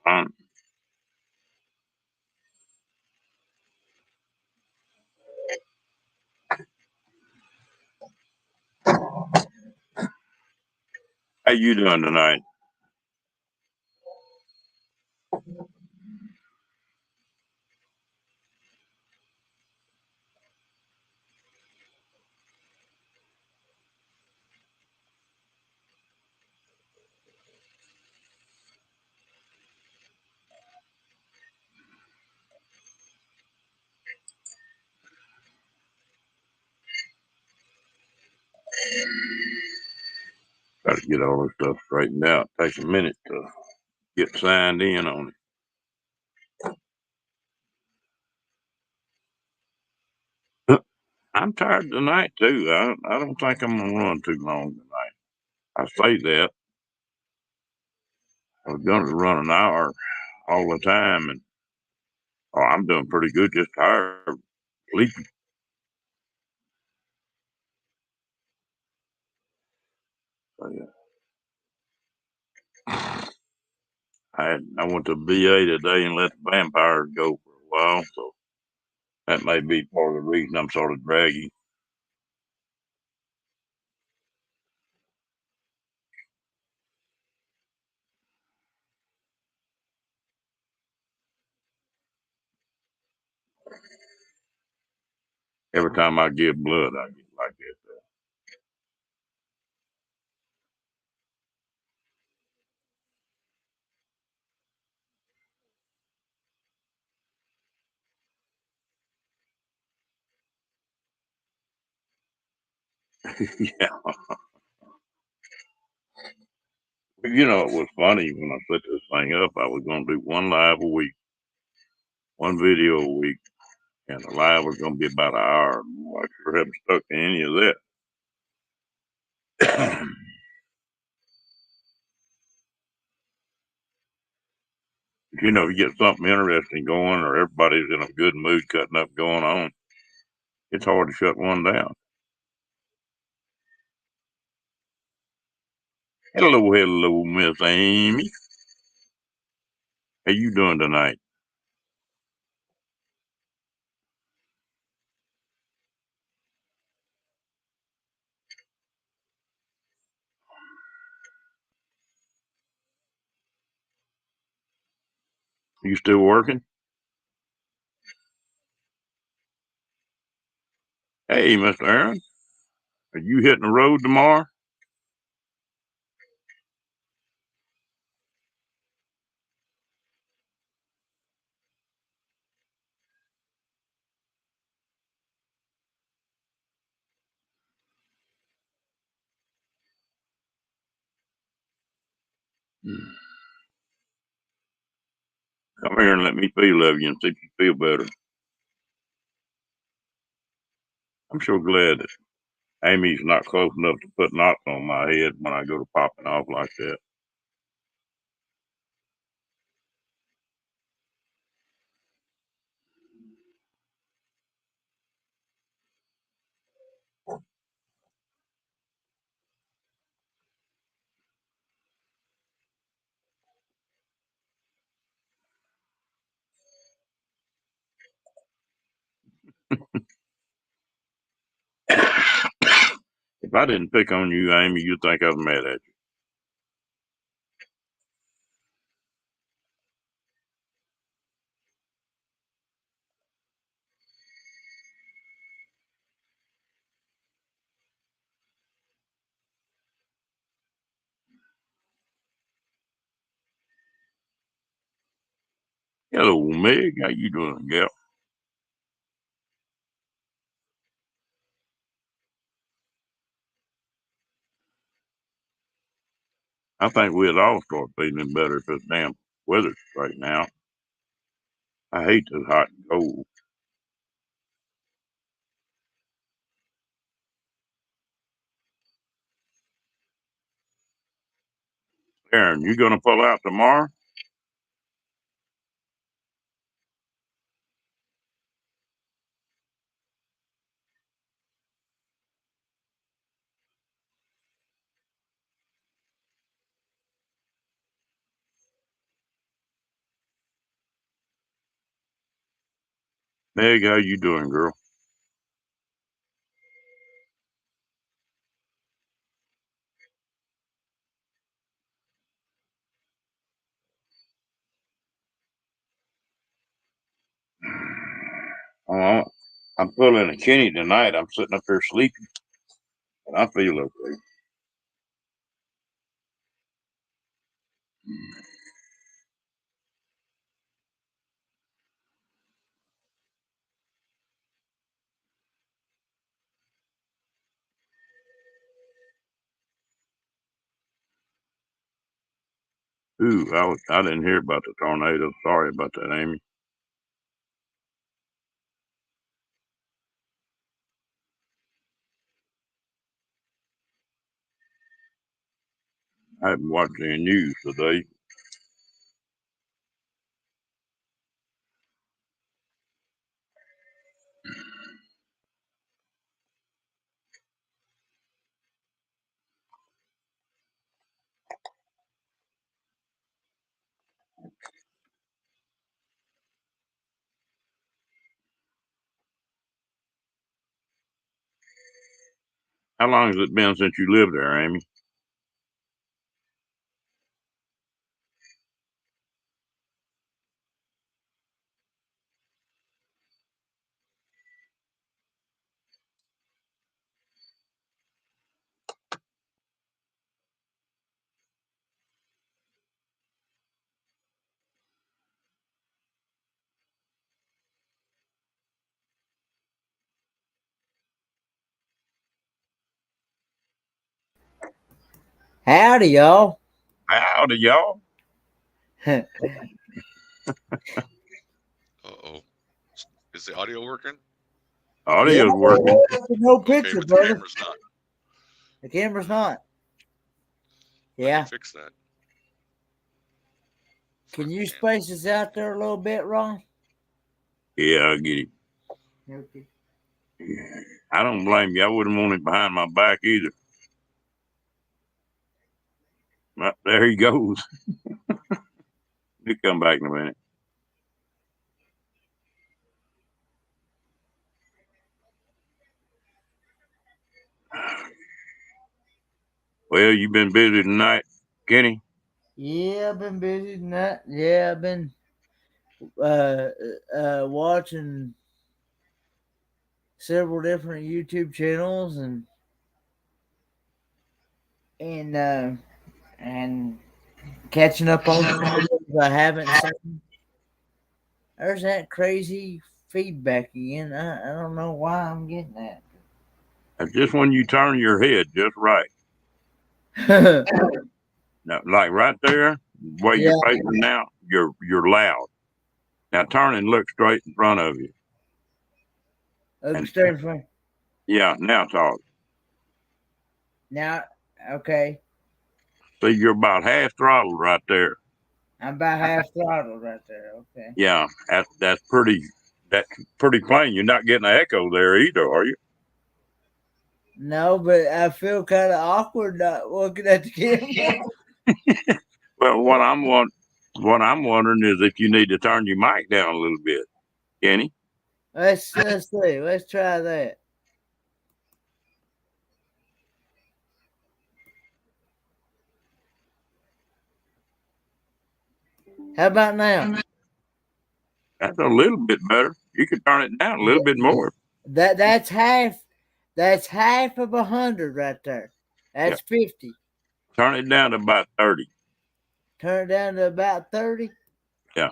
How you doing tonight? Got to get all this stuff straightened out. Takes a minute to get signed in on it. I'm tired tonight too. I don't think I'm gonna run too long tonight. I say that. I was gonna run an hour all the time, and oh, I'm doing pretty good. Just tired, sleepy. So, yeah. I went to VA today and let the vampires go for a while, so that may be part of the reason I'm sort of draggy. Every time I give blood, I get like that. Yeah. You know, it was funny when I set this thing up. I was going to do one live a week, one video a week, and the live was going to be about an hour. Well, I sure haven't stuck to any of that. You know, you get something interesting going, or everybody's in a good mood, cutting up, going on. It's hard to shut one down. Hello, hello, Miss Amy. How you doing tonight? You still working? Hey, Mr. Aaron, are you hitting the road tomorrow? Hmm. Come here and let me feel of you and see if you feel better. I'm sure glad that Amy's not close enough to put knots on my head when I go to popping off like that. If I didn't pick on you, Amy, you'd think I was mad at you. Hello, Meg. How you doing, gal? I think we'd all start feeling better if this damn weather's straightened out. I hate this hot and cold. Aaron, you gonna pull out tomorrow? Meg, how you doing, girl? Oh, I'm pulling a Kenny tonight. I'm sitting up here sleeping, and I feel okay. Ooh, I didn't hear about the tornado. Sorry about that, Amy. I haven't watched any news today. How long has it been since you lived there, Amy? Howdy, y'all. Howdy, y'all. Uh-oh. Is the audio working? Yeah, Audio's working. no Okay, picture, but the brother. camera's not. The camera's not. How do you Yeah. fix that? Can Front you cam. space this out there a little bit, Ron? Yeah, I get it. Okay. Yeah. I don't blame you. I wouldn't want it behind my back either. There he goes. He'll come back in a minute. Well, you been busy tonight, Kenny? Yeah, I've been busy tonight. Yeah, I've been watching several different YouTube channels and catching up on videos I haven't seen. There's that crazy feedback again. I don't know why I'm getting that. That's just when you turn your head just right. Now, like right there, where Yeah, you're facing now, you're loud. Now turn and look straight in front of you. look And straight for yeah, now talk. now. Okay, See, you're about half throttled right there. I'm about half throttle right there. Okay. Yeah, that's pretty plain. You're not getting an echo there either, are you? No, but I feel kind of awkward not looking at the camera. Well, what I'm wondering is if you need to turn your mic down a little bit, Kenny. Let's see. Let's try that. How about now? That's a little bit better. You could turn it down a little bit more. That's half. That's half of 100 right there. Yeah, That's 50. turn it down to about 30. Turn it down to about 30. Yeah.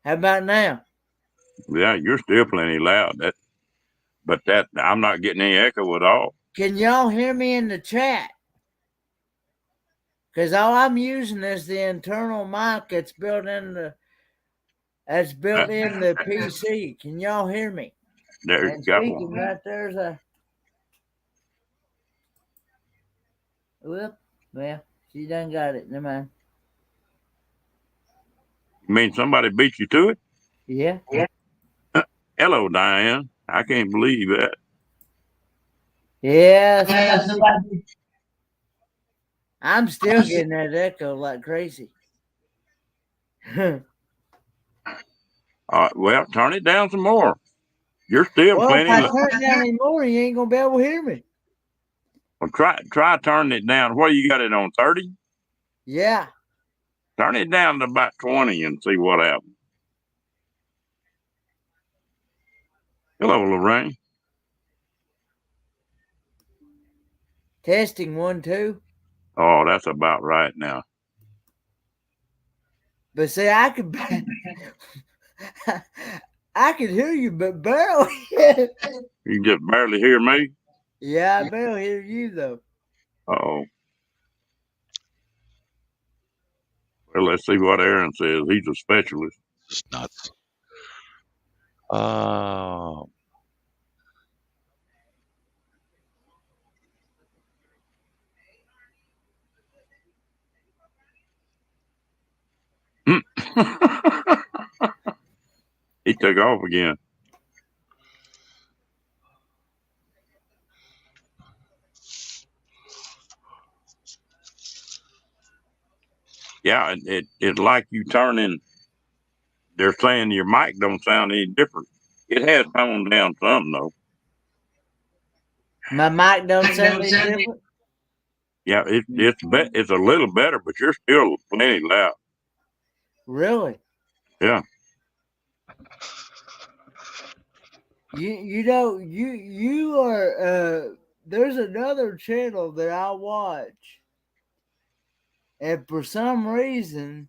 How about now? Yeah, you're still plenty loud. But I'm not getting any echo at all. Can y'all hear me in the chat? Because all I'm using is the internal mic that's built in the PC. Can y'all hear me? There's And got speaking one. right there's a whoop. Well, she done got it. Never mind. You mean somebody beat you to it? Yeah. Hello, Diane. I can't believe that. Yeah, I'm still getting that echo like crazy. Well, turn it down some more. You're still Well, if plenty. I turn it down anymore, you ain't gonna be able to hear me. Well, try turning it down. What you got it on 30? Yeah. Turn it down to about 20 and see what happens. Hello, Lorraine. Testing 1, 2. Oh, that's about right now. But see, I could I could hear you, but barely. You can just barely hear me. Yeah, I barely hear you though. Oh. Well, let's see what Aaron says. He's a specialist. Just nuts. Uh, He took off again. Yeah, it like you turning. They're saying your mic don't sound any different. It has toned down some though. My mic don't sound any different. Yeah, it's a little better, but you're still plenty loud. Really? Yeah. You are there's another channel that I watch, and for some reason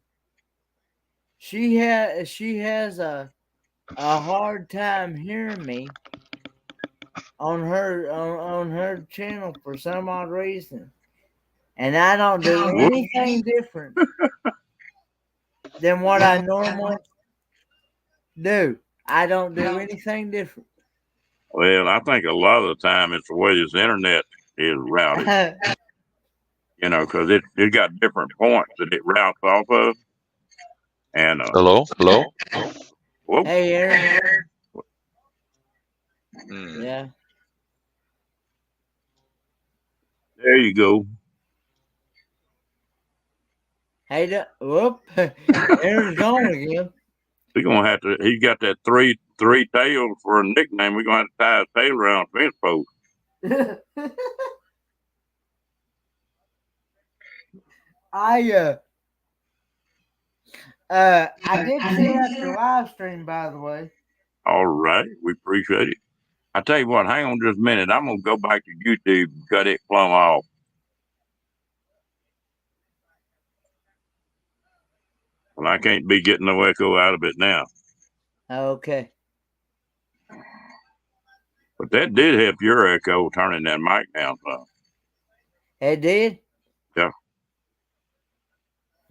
she has a hard time hearing me on her channel for some odd reason. And I don't do anything different than what I normally do. I don't do anything different. Well, I think a lot of the time it's the way this internet is routed. Because it got different points that it routes off of. And hello? whoa, Hey, Aaron. Hmm. Yeah. there you go. Hey, whoop. Aaron's gone again. We're gonna have to. He got that three tails for a nickname. We're gonna have to tie his tail around a fence post. I did set up the live stream, by the way. All right, we appreciate it. I tell you what, hang on just a minute. I'm gonna go back to YouTube and cut it plumb off. Well, I can't be getting no echo out of it now. Okay. But that did help your echo turning that mic down some. It did? Yeah.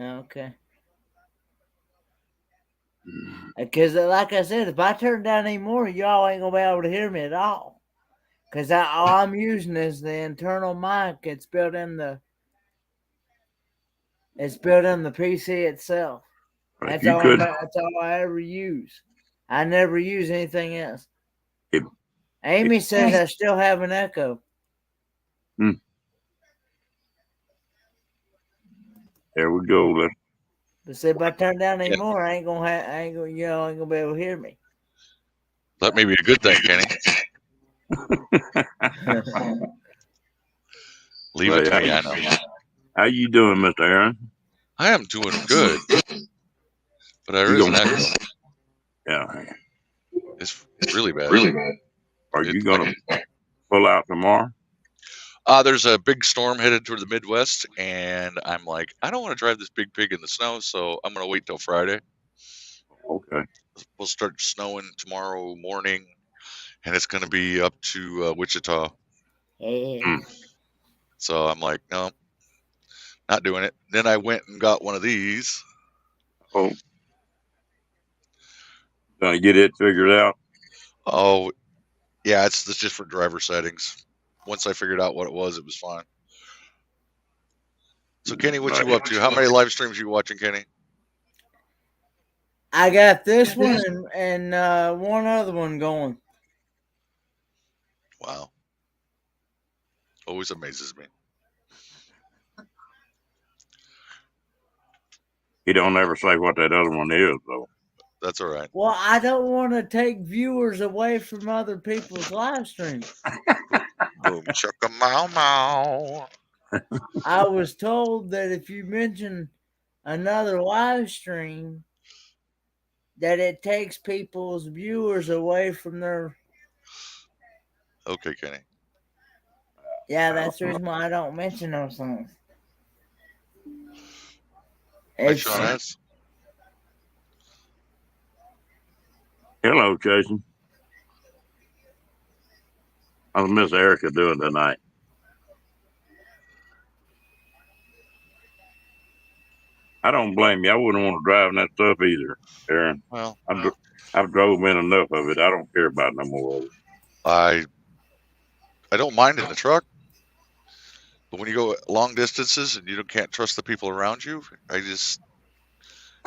Okay. Because, like I said, if I turn down any more, y'all ain't going to be able to hear me at all. Because all I'm using is the internal mic. It's built in the PC itself. That's all I ever use. I never use anything else. Amy says I still have an echo. There we go. But see, if I turn down any more, I ain't gonna be able to hear me. That may be a good thing, Kenny. Leave it to me, I know. How you doing, Mr. Aaron? I am doing good. But there is an echo. Yeah. It's really bad. Are you gonna pull out tomorrow? There's a big storm headed toward the Midwest, and I'm like, I don't want to drive this big pig in the snow, so I'm going to wait till Friday. Okay. We'll start snowing tomorrow morning, and it's going to be up to Wichita. Yeah. So I'm like, no, not doing it. Then I went and got one of these. Oh. Gonna get it figured out? Oh, yeah, it's just for driver settings. Once I figured out what it was fine. So, Kenny, what you up to? How many live streams are you watching, Kenny? I got this one and one other one going. Wow. always amazes me. He don't ever say what that other one is, though. That's all right. Well, I don't want to take viewers away from other people's live streams. Boom chugga mow mow. I was told that if you mention another live stream, that it takes people's viewers away from their. Okay, Kenny. Yeah, that's the reason why I don't mention those things. Hi, Sean S. Hello, Jason. How's Miss Erica doing tonight? I don't blame you. I wouldn't want to drive in that stuff either, Aaron. Well, I've drove in enough of it. I don't care about no more of it. I don't mind in the truck, but when you go long distances and you can't trust the people around you,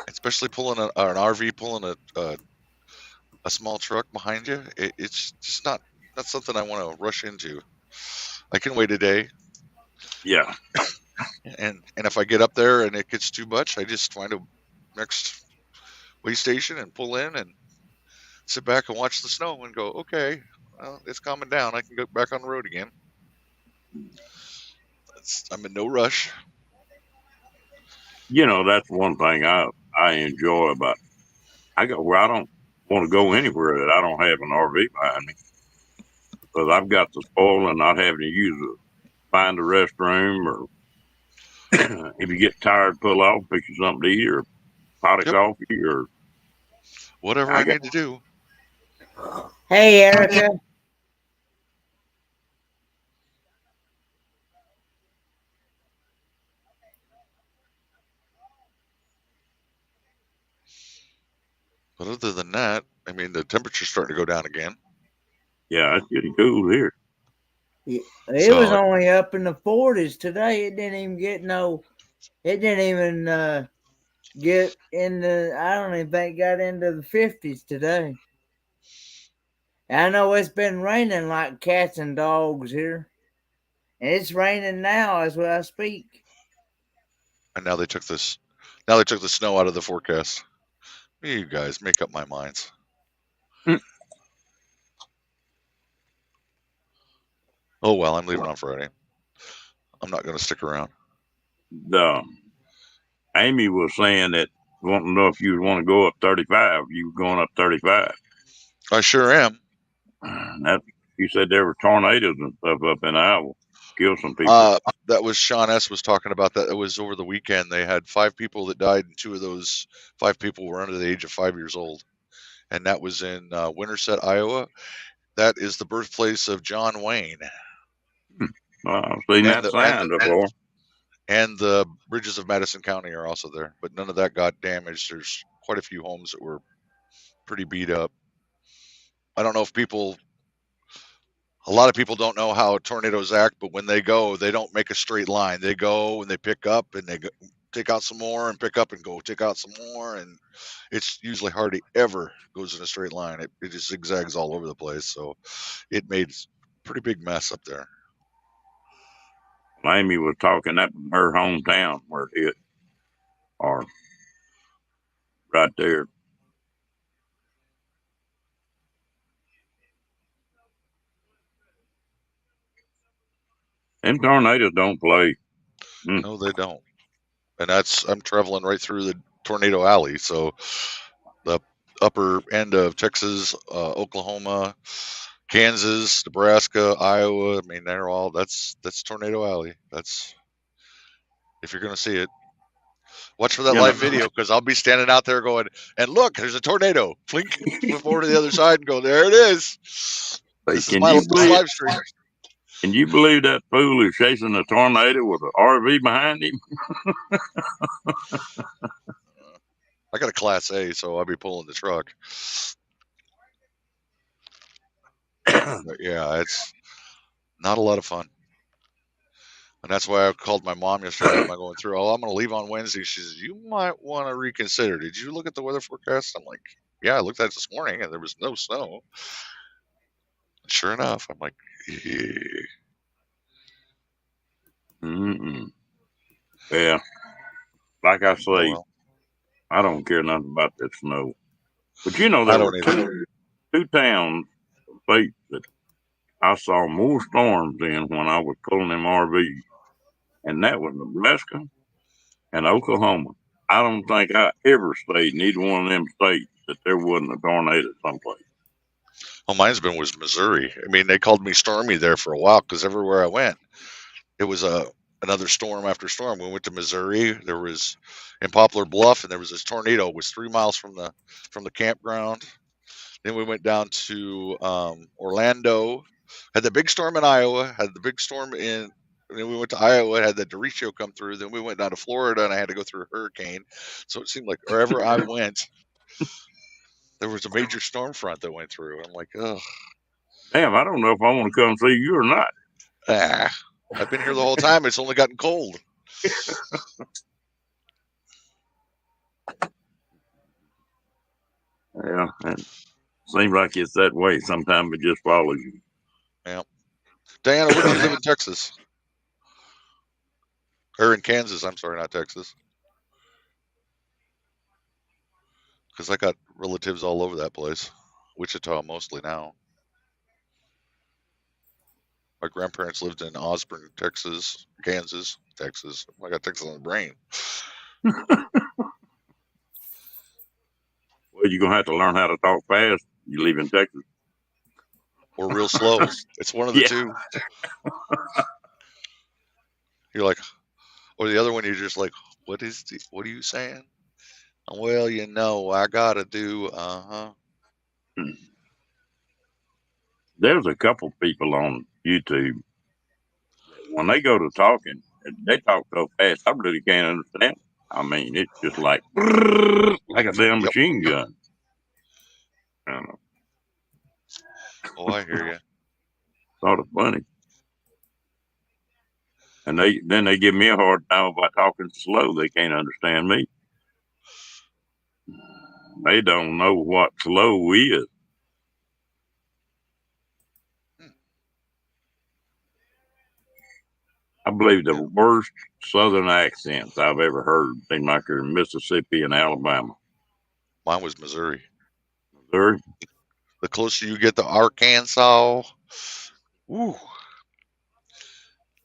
especially pulling an RV, pulling a small truck behind you, it's just not something I want to rush into. I can wait a day. Yeah. And if I get up there and it gets too much, I just find a next way station and pull in and sit back and watch the snow and go, okay, well, it's calming down. I can go back on the road again. I'm in no rush. You know, that's one thing I enjoy about. I go where I don't want to go anywhere that I don't have an RV behind me, because I've got the spoil and not having to find a restroom, or if you get tired, pull off, fix you something to eat, or pot of coffee, or whatever I need to do. Hey, Erica. But other than that, I mean, the temperature's starting to go down again. Yeah, it's getting cool here. It was only up in the 40s today. It didn't even get It didn't even get into. I don't even think it got into the 50s today. I know it's been raining like cats and dogs here, and it's raining now as I speak. And now they took the snow out of the forecast. You guys make up my minds. Oh well, I'm leaving on Friday. I'm not going to stick around. Amy was saying that wanting to know if you want to go up 35. You were going up 35. I sure am. You said there were tornadoes and stuff up in Iowa. Kill some people. That was Sean S. was talking about that. It was over the weekend. They had 5 people that died, and 2 of those 5 people were under the age of 5 years old. And that was in Winterset, Iowa. That is the birthplace of John Wayne. I've seen that sign before. And the bridges of Madison County are also there, but none of that got damaged. There's quite a few homes that were pretty beat up. I don't know if a lot of people don't know how tornadoes act, but when they go, they don't make a straight line. They go and they pick up and they go, take out some more and pick up and go take out some more. And it's usually hardly ever goes in a straight line. It just zigzags all over the place. So it made a pretty big mess up there. Amy was talking up in her hometown where it hit, or right there. Them tornadoes don't play. No, they don't. And I'm traveling right through the tornado alley. So the upper end of Texas, Oklahoma, Kansas, Nebraska, Iowa. I mean, that's tornado alley. That's, if you're going to see it, watch for that live video, because I'll be standing out there going, and look, there's a tornado. Flink, flip over to the other side and go, there it is. This is my live stream. Can you believe that fool is chasing a tornado with an RV behind him? I got a Class A, so I'll be pulling the truck. But yeah, it's not a lot of fun. And that's why I called my mom yesterday. I'm going through, I'm going to leave on Wednesday. She says, you might want to reconsider. Did you look at the weather forecast? I'm like, yeah, I looked at it this morning and there was no snow. Sure enough, I'm like, yeah. Mm-mm. Yeah, like I Oh say, well, I don't care nothing about that snow. But you know, I there don't were either. two towns, states that I saw more storms in when I was pulling them RVs, and that was Nebraska and Oklahoma. I don't think I ever stayed in either one of them states that there wasn't a tornado someplace. Oh, mine's been was Missouri. I mean, they called me Stormy there for a while because everywhere I went, it was another storm after storm. We went to Missouri. There was in Poplar Bluff, and there was this tornado. It was 3 miles from the campground. Then we went down to Orlando. Had the big storm in Iowa. Had the big storm in. And then we went to Iowa. Had the derecho come through. Then we went down to Florida, and I had to go through a hurricane. So it seemed like wherever I went, there was a major storm front that went through. I'm like, ugh, Damn, I don't know if I want to come see you or not. ah. I've been here the whole time. It's only gotten cold. Yeah, and seems like it's that way. Sometimes it just follows you. Yeah. Diana, where do you live in Texas? Or in Kansas? I'm sorry, not Texas. Because I got relatives all over that place. Wichita mostly now. My grandparents lived in Osborne, Texas, Kansas, Texas. I got Texas on the brain. Well, you're gonna have to learn how to talk fast. You live in Texas. Or real slow. It's one of the Yeah. two. You're like, or the other one, you're just like, what are you saying? Well, I gotta do, There's a couple people on YouTube when they go to talking, they talk so fast I really can't understand. I mean, it's just like like a damn Yep. machine gun. I don't know, Oh, I hear you. sort of funny. And they give me a hard time about talking slow. They can't understand me. They don't know what slow is. I believe the Yeah. worst Southern accents I've ever heard seem like they're in Mississippi and Alabama. Mine was Missouri. Missouri? The closer you get to Arkansas, woo,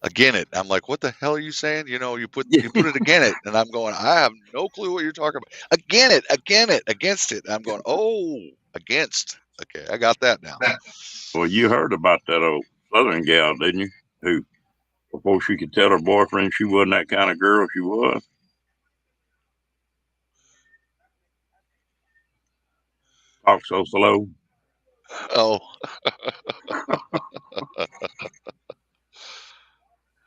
again it. I'm like, what the hell are you saying? You put it again it, and I'm going, I have no clue what you're talking about. Again it, against it. I'm going, oh, against. Okay, I got that now. Well, you heard about that old Southern gal, didn't you? Who, before she could tell her boyfriend she wasn't that kind of girl she was, talked so slow. Oh,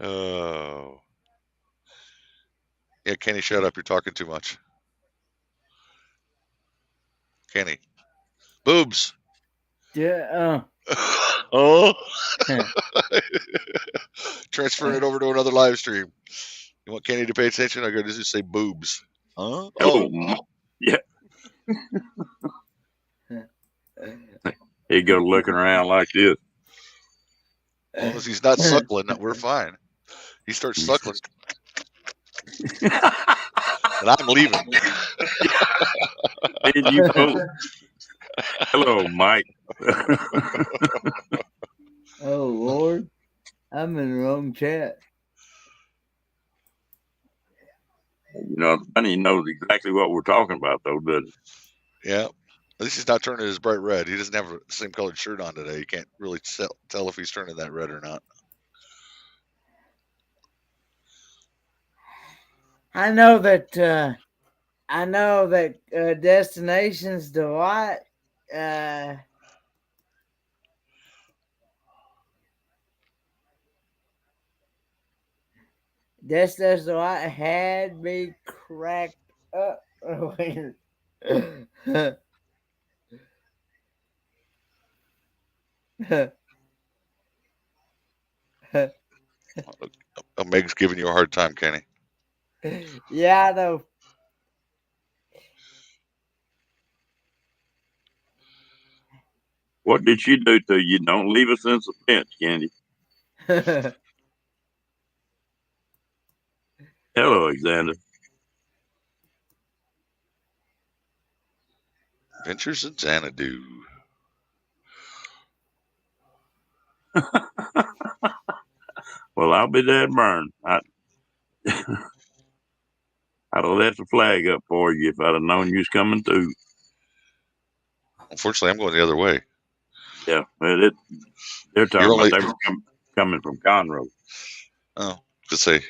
oh, yeah, Kenny, shut up. You're talking too much. Kenny, boobs. Yeah. Oh, transferring it over to another live stream. You want Kenny to pay attention? I got to just say boobs. Huh? Hello, Oh, yeah. He'd go looking around like this. as long as he's not suckling, we're fine. He starts suckling, and I'm leaving. And you folks, hello, Mike. Oh Lord, I'm in the wrong chat. You know, Bunny knows exactly what we're talking about, though, doesn't Yeah. At least he's not turning his bright red. He doesn't have the same colored shirt on today. You can't really tell if he's turning that red or not. I know that. Destinations Delight. Destinations Delight had me cracked up. Meg's giving you a hard time, Kenny. Yeah, I know. What did she do to you? Don't leave us in suspense, Candy. Hello, Alexander. Adventures in Xanadu. Well, I'll be there, burn. I'd have left the flag up for you if I'd have known you was coming through. Unfortunately, I'm going the other way. Yeah, well, they're talking You're about only. they were coming from Conroe. Oh, to say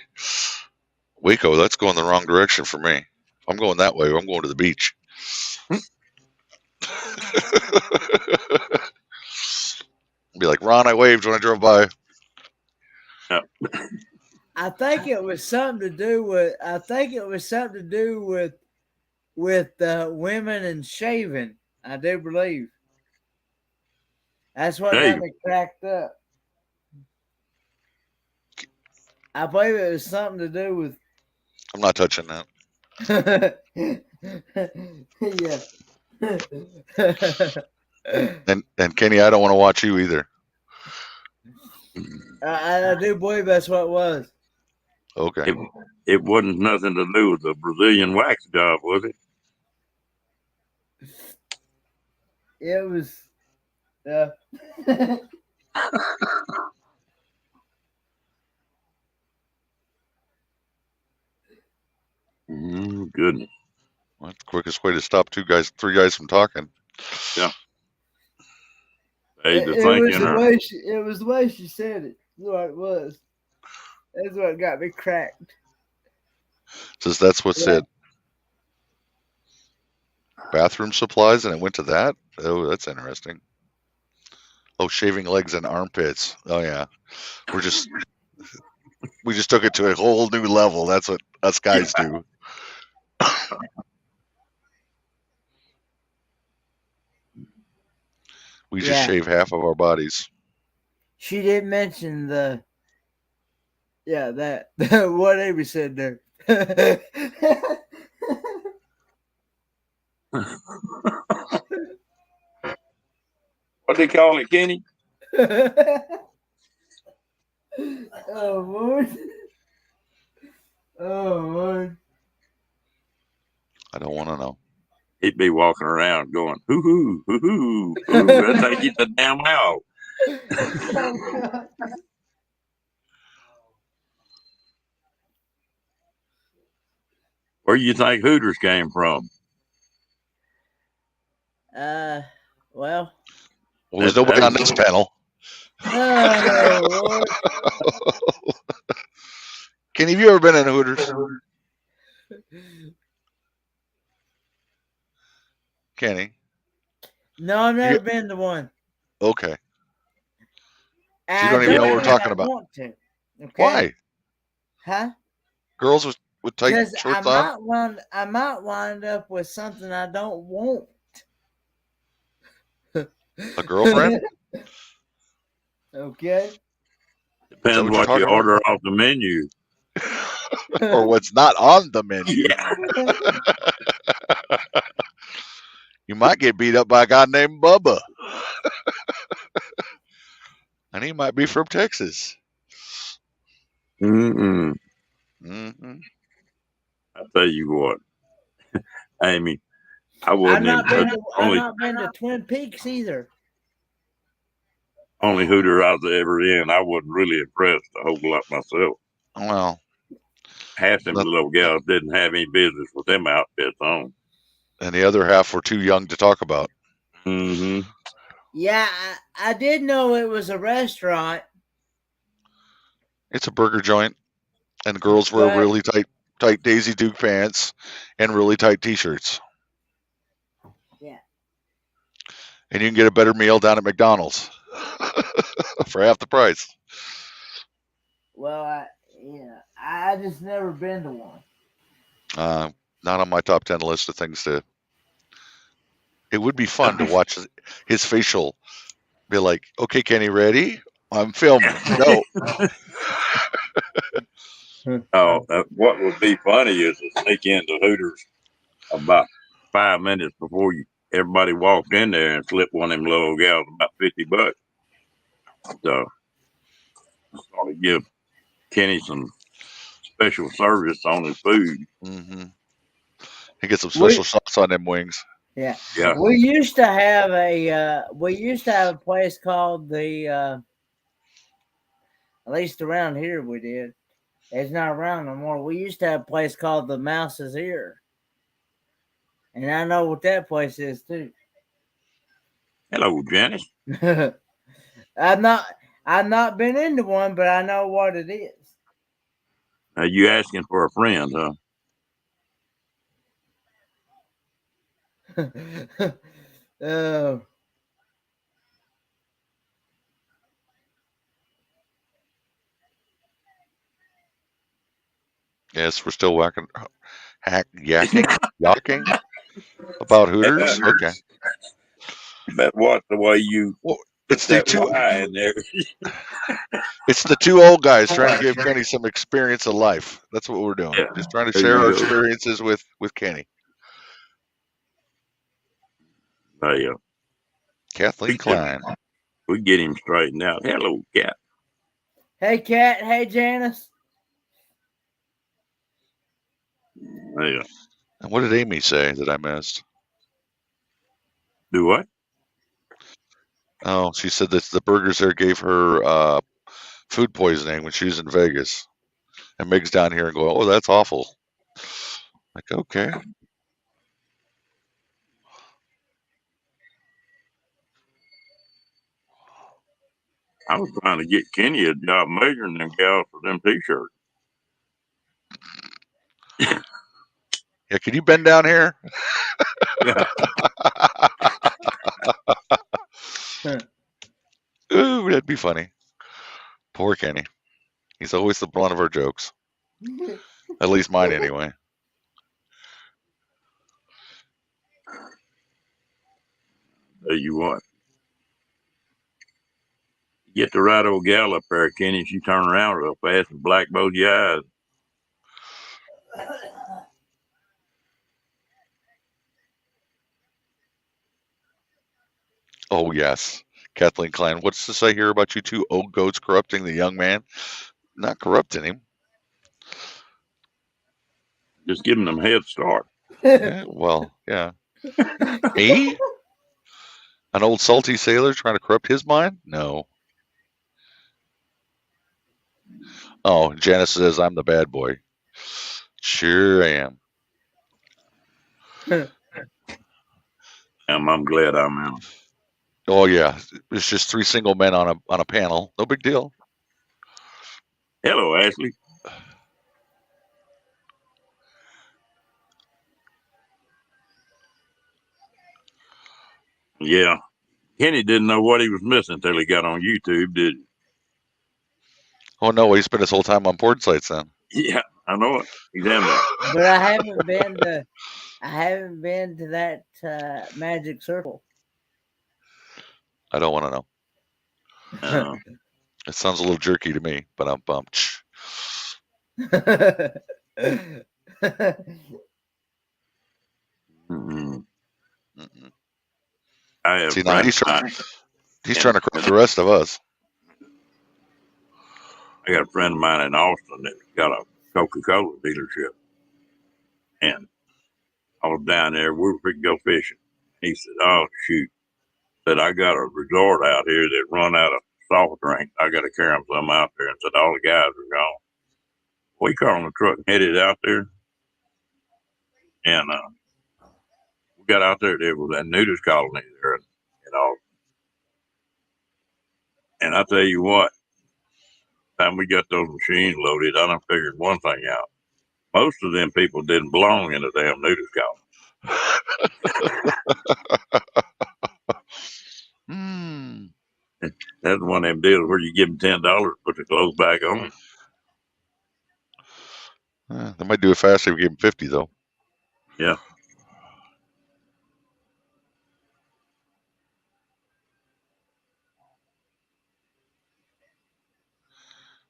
Waco. That's going the wrong direction for me. If I'm going that way, I'm going to the beach. Be like, Ron, I waved when I drove by. Yeah. I think it was something to do with. I think it was something to do with women and shaving. I do believe that's what got Hey, me cracked up. I believe it was something to do with. I'm not touching that. Yeah. And Kenny, I don't want to watch you either. I do believe that's what it was. Okay. it wasn't nothing to do with the Brazilian wax job, was it? It was. Goodness. Well, that's the quickest way to stop three guys from talking. Yeah. Hey, the It was thinking the her. way she. It was the way she said it. That's what it was. That's what got me cracked. Says that's what Yeah. said. Bathroom supplies, and it went to that. Oh, that's interesting. Oh, shaving legs and armpits. Oh yeah, we just took it to a whole new level. That's what us guys do. We just Yeah. shave half of our bodies. She didn't mention the. Yeah, that what Amy said there. What they call it, Kenny? Oh Lord. Oh Lord. I don't want to know. He'd be walking around going, hoo hoo, hoo hoo, hoo. That's how you get the damn out. Oh, Where do you think Hooters came from? well. Well, there's nobody on this panel. Oh Lord. Kenny, have you ever been in Hooters? Kenny? No, I've never been to one. Okay. So I you don't even know what we're think talking I about. want to. Okay. Why? Huh? Girls with tight Because shorts on? I might wind up with something I don't want. A girlfriend? Okay. Depends what you're what you talking order off the menu. Or what's not on the menu. Yeah. You might get beat up by a guy named Bubba. And he might be from Texas. Mm-mm. Mm-hmm. I tell you what, Amy, I I've wasn't not been impressed. to I've not been to Twin Peaks either. Only Hooter I was ever in. I wasn't really impressed a whole lot myself. Well, Half them little gals didn't have any business with them outfits on. and the other half were too young to talk about. Mm-hmm. Yeah, I did know it was a restaurant. It's a burger joint, and girls wear But- really tight Daisy Duke pants and really tight T-shirts. Yeah. And you can get a better meal down at McDonald's for half the price. Well, I just never been to one. Not on my top 10 list of things to. It would be fun to watch his facial. Be like, okay, Kenny, ready? I'm filming. Go. What would be funny is to sneak into Hooters about 5 minutes before everybody walked in there and slip one of them little gals about $50. So, sort of give Kenny some special service on his food. Mm-hmm. He gets some special We sauce on them wings. yeah, Yeah. we used to have a place called the at least around here we did. It's not around no more. We used to have a place called the Mouse's Ear, and I know what that place is too. Hello, Janice. I've not I've not been into one, but I know what it is. You asking for a friend, huh? Oh, Yes, we're still yawking about Hooters. Okay. But what the way you Well, put it's the that two. Y in there? It's the two old guys trying to give Kenny some experience of life. That's what we're doing. Yeah. Just trying to There share you our go. experiences with Kenny. Hey, Kathleen Klein. we get him straightened out. Hello, cat. hey Cat, hey Janice. Yeah. And what did Amy say that I missed? Do what? Oh, she said that the burgers there gave her food poisoning when she was in Vegas. And Meg's down here and going, "Oh, that's awful." Like, okay. I was trying to get Kenny a job measuring them gals for them t-shirts. Yeah, can you bend down here? Yeah. Ooh, that'd be funny. Poor Kenny. He's always the brunt of our jokes. At least mine, anyway. Tell you what. Get the right old gal up there, Kenny. She turn around real fast and black both your eyes. Oh, yes. Kathleen Klein, what's this I hear about you two old goats corrupting the young man? Not corrupting him. Just giving them head start. Yeah, well, yeah. Me? An old salty sailor trying to corrupt his mind? No. Oh, Janice says I'm the bad boy. Sure I am. I'm glad I'm in. Oh yeah, it's just three single men on a panel. No big deal. Hello, Ashley. Yeah. Kenny didn't know what he was missing until he got on YouTube, did Oh no, he spent his whole time on porn sites then. he? Yeah, I know it. He's in there. But I haven't been to that magic circle. I don't want to know. Uh, It sounds a little jerky to me, but I'm bumped. mm-mm. Mm-mm. I have See a now friend he's of mine. trying to corrupt the rest of us. I got a friend of mine in Austin that's got a Coca-Cola dealership, and I was down there. We were freaking go fishing. He said, "Oh shoot," said I got a resort out here that run out of soft drink. I got to carry them some out there, and said all the guys are gone. We got on the truck and headed out there, and we got out there. There was that nudist colony there, and and I tell you what, time we got those machines loaded, I done figured one thing out. Most of them people didn't belong in a damn nudist colony. Hmm. That's one of them deals where you give them $10, put the clothes back on. They might do it faster if we give him 50 though. Yeah.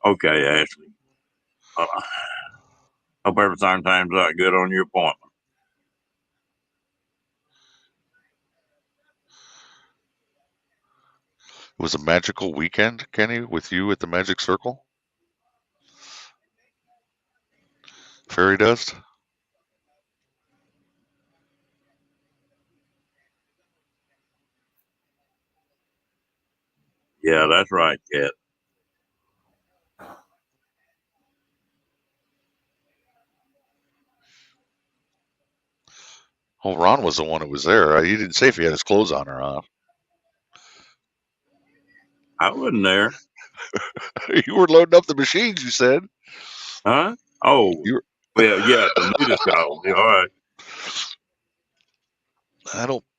Okay, Ashley. Hope everything times out good on your appointment. It was a magical weekend, Kenny, with you at the Magic Circle. Fairy dust? Yeah, that's right, Cat. Oh, Ron was the one who was there. He didn't say if he had his clothes on or not. I wasn't there. You were loading up the machines, you said. Huh? Oh, You were, well, yeah, the nudist called me. All right.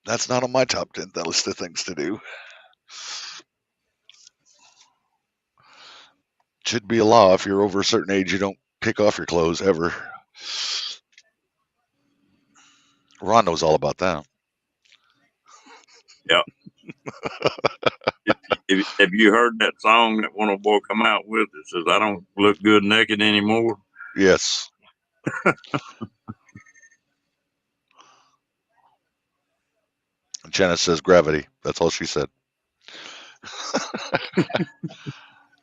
that's not on my top 10 list of things to do. Should be a law if you're over a certain age, you don't kick off your clothes ever. Ron knows all about that. Yeah. Have you heard that song that one of the boy come out with? It says, "I don't look good naked anymore." Yes. Jenna says gravity. That's all she said.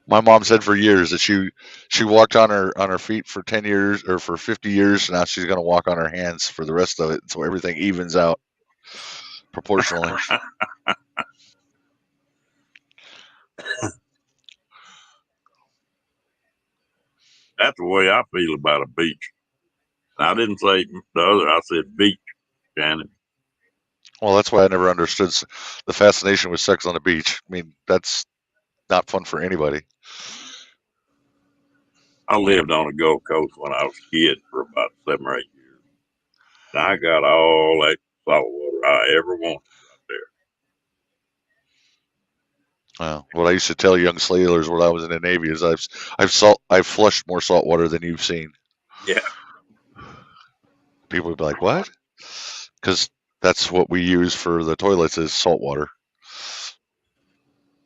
My mom said for years that she walked on her feet for 10 years or for 50 years. Now she's going to walk on her hands for the rest of it, so everything evens out proportionally. That's the way I feel about a beach. I didn't say the other. I said beach, Janet. Well, that's why I never understood the fascination with sex on the beach. I mean, that's not fun for anybody. I lived on the Gulf Coast when I was a kid for about 7 or 8 years. And I got all that salt water I ever wanted right What I used to tell young sailors when I was in the Navy is I've flushed more salt water than you've seen. there. Yeah. People would be like, "What?" Because that's what we use for the toilets is salt water.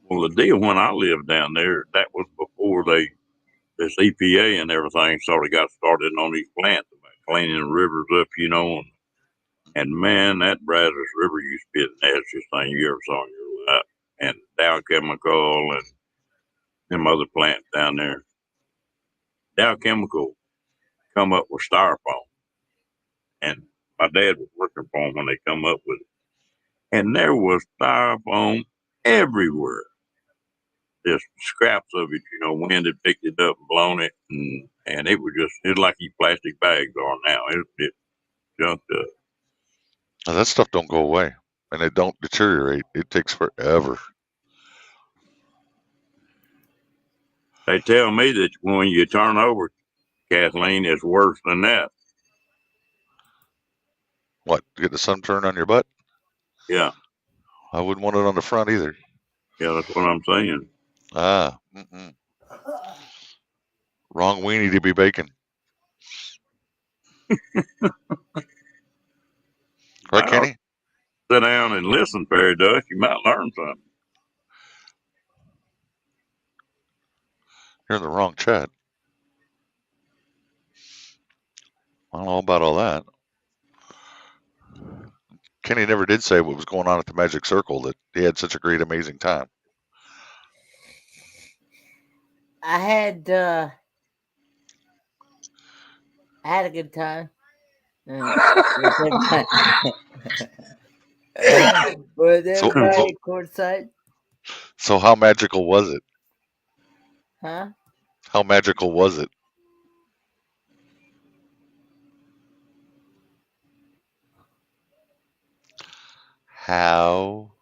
Well, the deal when I lived down there, that was before this EPA and everything sort of got started on these plants about cleaning the rivers up, and man, that Brazos River used to be the nastiest thing you ever saw in your life. And Dow Chemical and them other plants down there. Dow Chemical come up with styrofoam, and my dad was working for them when they come up with it, and there was styrofoam everywhere. Just scraps of it, wind had picked it up and blown it, and it's like these plastic bags are now. It junked up. Now, that stuff don't go away, and it don't deteriorate. It takes forever. They tell me that when you turn over, Kathleen, it's worse than that. What? Get the sunburn on your butt? Yeah, I wouldn't want it on the front either. yeah, that's what I'm saying. Mm-mm. Wrong weenie to be baking. Right, Well, Kenny? sit down and listen, Fairy Dust. You might learn something. You're in the wrong chat. I don't know about all that. Kenny never did say what was going on at the Magic Circle, that he had such a great, amazing time. I had a good time. Was So, everybody courtside? so how magical was it? Huh? How magical was it? How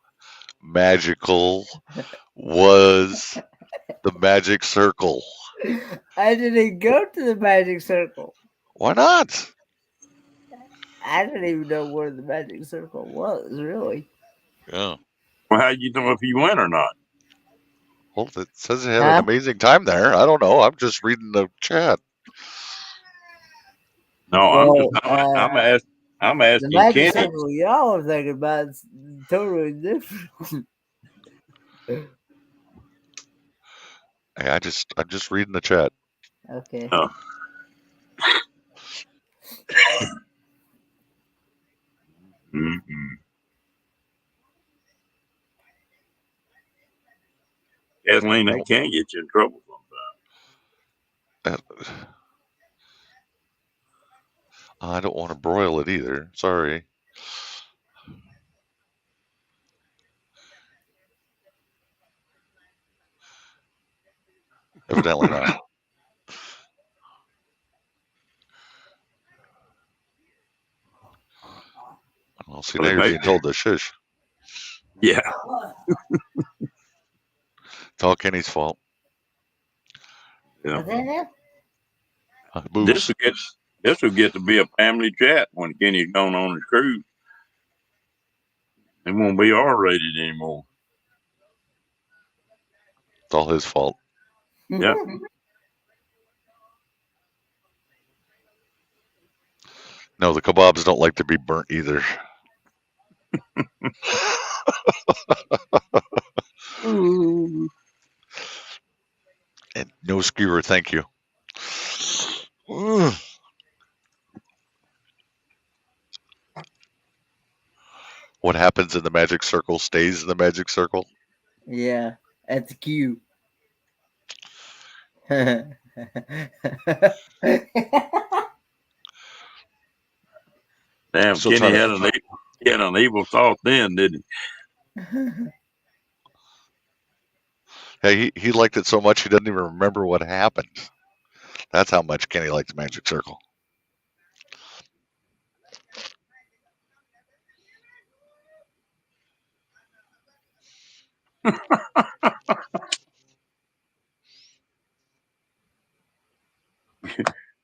magical was the Magic Circle? I didn't go to the Magic Circle. Why not? I didn't even know where the Magic Circle was, really. Yeah. Well, how you know if you went or not? Well, it says it had an amazing time there. I don't know. I'm just reading the chat. No, Well, I'm the asking Magic Kenny. Circle y'all are thinking about is totally different. Hey, I'm just reading the chat. Okay. Oh. Mm-mm. Kathleen, they can't get you in trouble sometimes. Uh, I don't want to broil it either. Sorry. Evidently not. Well, see, Well, now it you're may being told to shush. yeah. It's all Kenny's fault. Yeah. What's that now? This Booze. will get this will get to be a family chat when Kenny's gone on his cruise. It won't be R rated anymore. It's all his fault. Yeah. No, the kebabs don't like to be burnt either. Ooh. And no skewer, thank you. Ugh. What happens in the magic circle stays in the magic circle. Yeah, that's cute. Damn, Still Kenny trying to. had an evil thought then, didn't Hey, he liked it so much he doesn't even remember what happened. That's how much Kenny liked the magic circle. he?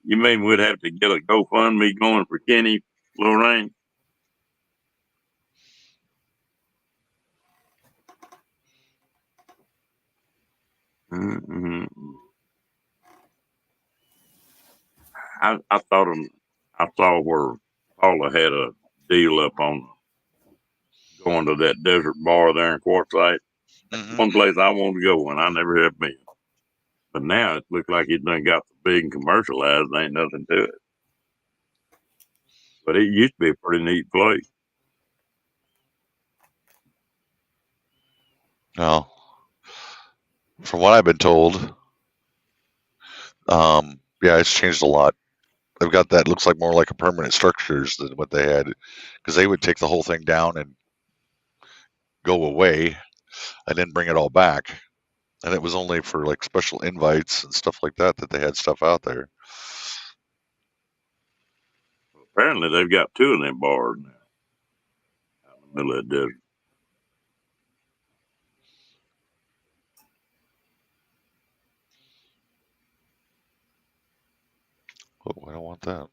You mean we'd have to get a GoFundMe going for Kenny Lorraine? Mm-hmm. I thought I saw where Paula had a deal up on going to that desert bar there in Quartzsite. Mm-hmm. One place I want to go and I never have been. But now it looks like it done got so big and commercialized. There ain't nothing to it. But it used to be a pretty neat place. Well, from what I've been told, yeah, it's changed a lot. They've got that looks like more like a permanent structures than what they had, because they would take the whole thing down and go away, and then bring it all back. And it was only for like special invites and stuff like that that they had stuff out there. Apparently they've got two of them bars now out in the middle of the desert. Oh, I don't want that.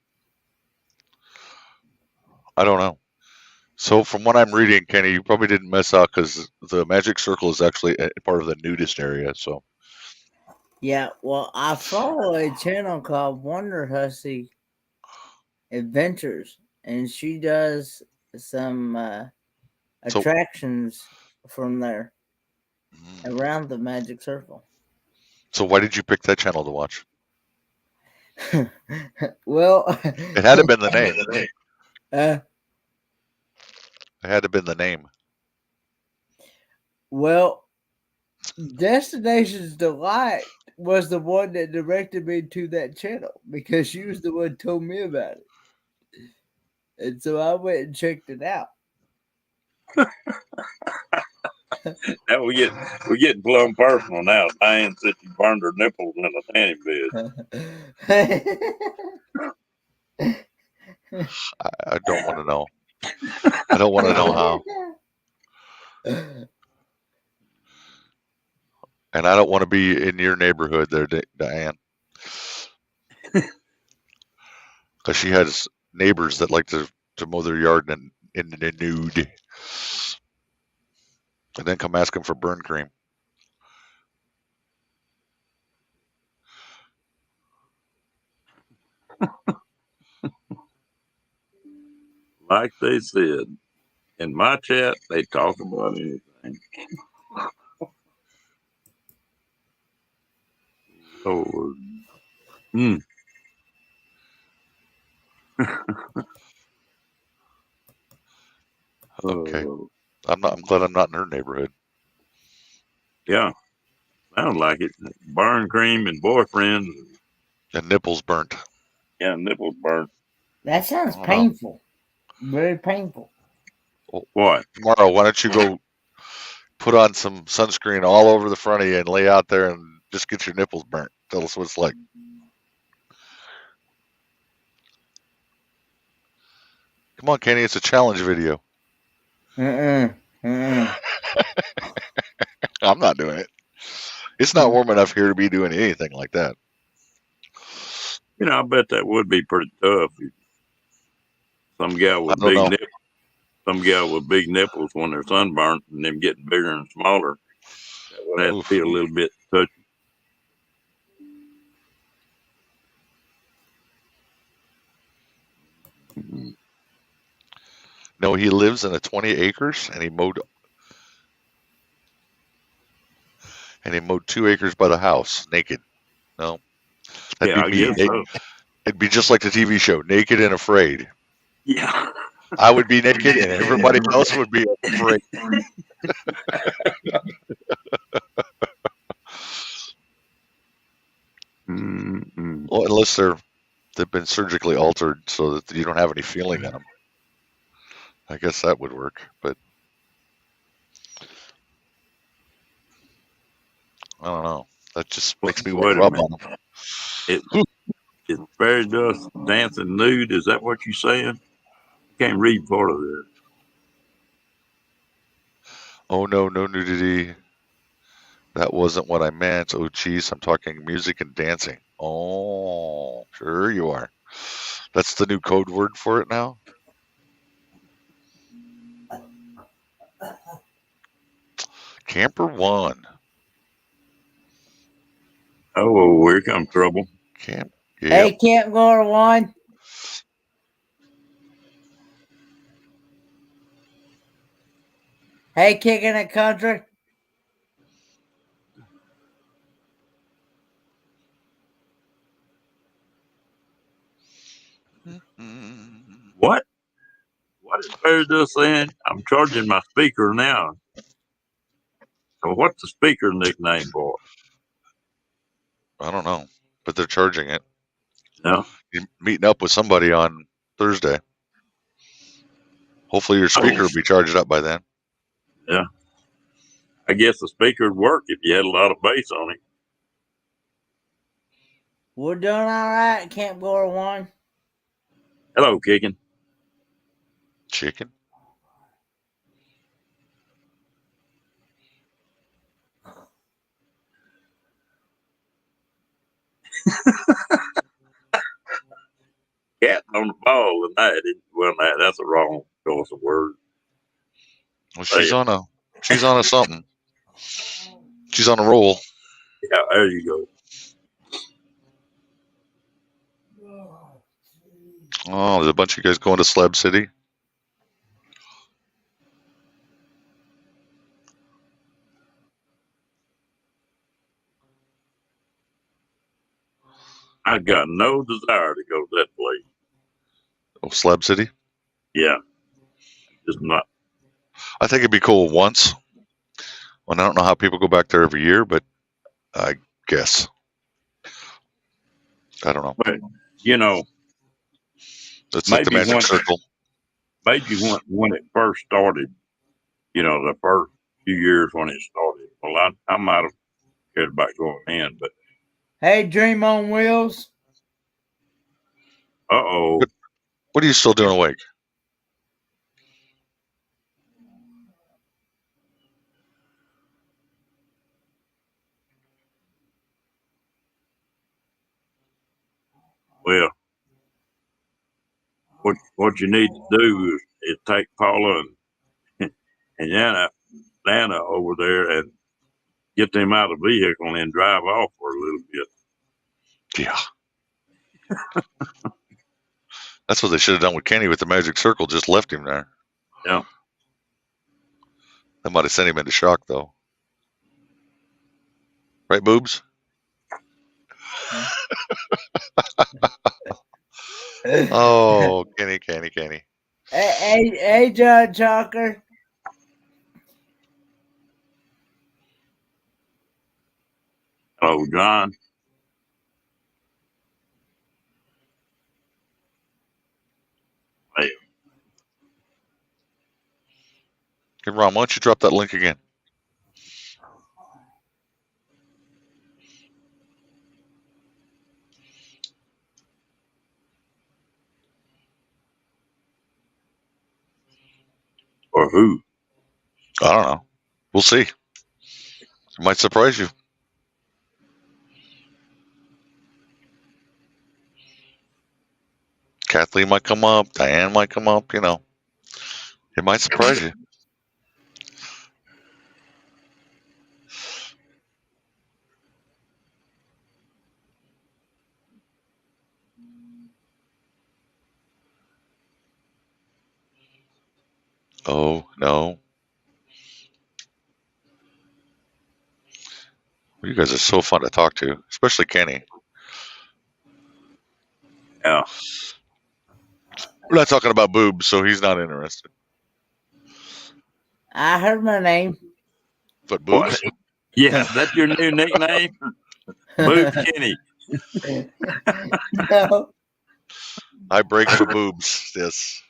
I don't know. So from what I'm reading, Kenny, you probably didn't miss out because the Magic Circle is actually a part of the nudist area. So Yeah, well, I follow a channel called Wonder Hussy Adventures, and she does some so attractions from there mm, around the Magic Circle. so why did you pick that channel to watch? Well, It had to have been the name. uh, It had to have been the name. well, Destinations Delight was the one that directed me to that channel because she was the one who told me about it. And so I went and checked it out. Now we're getting plumb personal now. Diane said she burned her nipples in a tanning bed. I don't want to know. I don't want to know how. And I don't want to be in your neighborhood there, Diane. Because she has neighbors that like to mow their yard in the nude. And then come asking for burn cream. Like they said, in my chat, they talk about anything. Lord. Mm. Okay. Oh, I'm glad I'm not in her neighborhood. yeah, sounds like it. Burn cream and boyfriends. And nipples burnt. Yeah, nipples burnt. That sounds I don't know. painful. Very painful. Well, What? tomorrow, why don't you go put on some sunscreen all over the front of you and lay out there and just get your nipples burnt? Tell us what it's like. Come on, Kenny, it's a challenge video. Mm-mm. I'm not doing it. It's not warm enough here to be doing anything like that. I bet that would be pretty tough. Some guy I with don't know. big nipples when they're sunburnt and them getting bigger and smaller. That would have to Oof. be a little bit touchy. No, he lives in a 20 acres and he mowed 2 acres by the house naked. No, that'd Yeah, be I me. guess so. It'd be just like the TV show, Naked and Afraid. Yeah. I would be naked and everybody else would be afraid. Mm-mm. Well, unless they've been surgically altered so that you don't have any feeling in them. I guess that would work, but I don't know. That just makes me want Wait to a rub minute. on them. Is fairy dust dancing nude? Is that what you're saying? Can't read part of this. Oh no, no nudity. That wasn't what I meant. Oh geez, I'm talking music and dancing. Oh, sure you are. That's the new code word for it now. Camper one. Oh, here comes trouble. Camp. Hey, Yep. Camp Gore One. Hey, Kicking It Country. What? What is fairy dust saying? I'm charging my speaker now. So what's the speaker nickname for? I don't know, but they're charging it. No. You're meeting up with somebody on Thursday. Hopefully your speaker will be charged up by then. Yeah. I guess the speaker would work if you had a lot of bass on it. We're doing all right, Camp Gore One. Hello, Kicking. Chicken? Cat on the ball tonight. Well, that's a wrong choice of words. Well, she's on a something. She's on a roll. Yeah, there you go. Oh, there's a bunch of guys going to Slab City. I got no desire to go to that place. Oh, Slab City? Yeah, just not. I think it'd be cool once. Well, I don't know how people go back there every year, but I guess. I don't know. But It's like the maybe magic circle. when it first started, the first few years when it started. Well, I might have cared about going in, but Hey, Dream on Wheels. uh-oh. What are you still doing awake? Well, what you need to do is take Paula and Nana over there and get them out of the vehicle and then drive off for a little bit. Yeah. That's what they should have done with Kenny with the magic circle. Just left him there. Yeah. That might have sent him into shock, though. Right, boobs? Oh, Kenny. Hey, Judge Hawker. Oh, John. Hey, Ron, why don't you drop that link again? Or who? I don't know. We'll see. It might surprise you. Kathleen might come up. Diane might come up. You know, it might surprise you. Oh no. You guys are so fun to talk to, especially Kenny. Yeah. We're not talking about boobs, so he's not interested. I heard my name. But boobs? What? Yeah, that's your new nickname? Boobs Kenny. No. I break for boobs. Yes.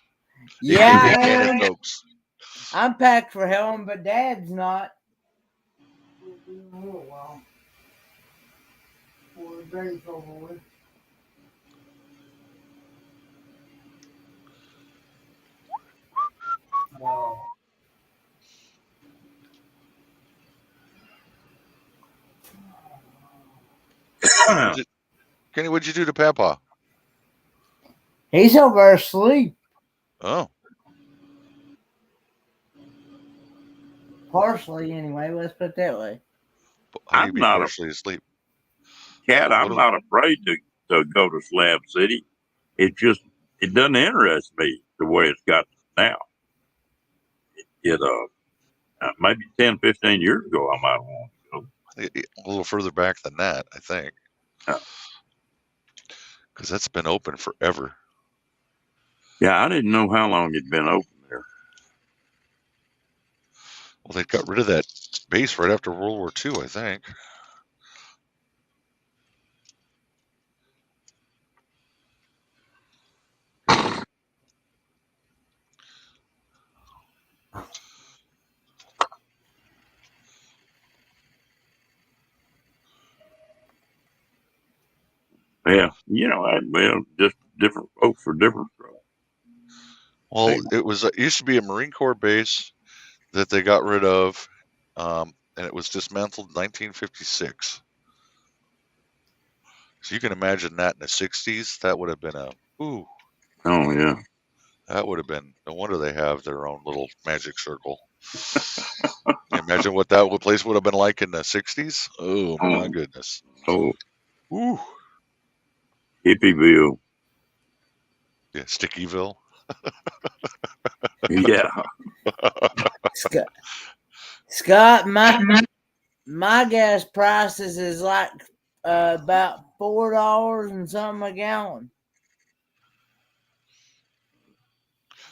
Yeah, I AKA Kenny am. Cokes. I'm packed for Helen, but Dad's not. A little while. Before the break's over with. No. Kenny, what'd you do to Papa? He's over asleep. Oh. Partially, anyway. Let's put it that way. How do you I'm be not partially asleep? Cat, What I'm do- not afraid to go to Slab City. It just it doesn't interest me the way it's got now. It maybe 10, 15 years ago I might want to go. A little further back than that, I think. Uh, Because that's been open forever. yeah, I didn't know how long it'd been open there. Well, they got rid of that base right after World War II, I think. Yeah, well, just different folks for different stuff. Well, it used to be a Marine Corps base that they got rid of, and it was dismantled in 1956. So you can imagine that in the 60s. That would have been ooh, Oh yeah. that would have been, no wonder they have their own little magic circle. Imagine what that place would have been like in the 60s. Oh, my goodness. Oh, Ooh. Hippieville. Yeah, Stickyville. Yeah. Scott, my gas prices is like about $4 and something a gallon.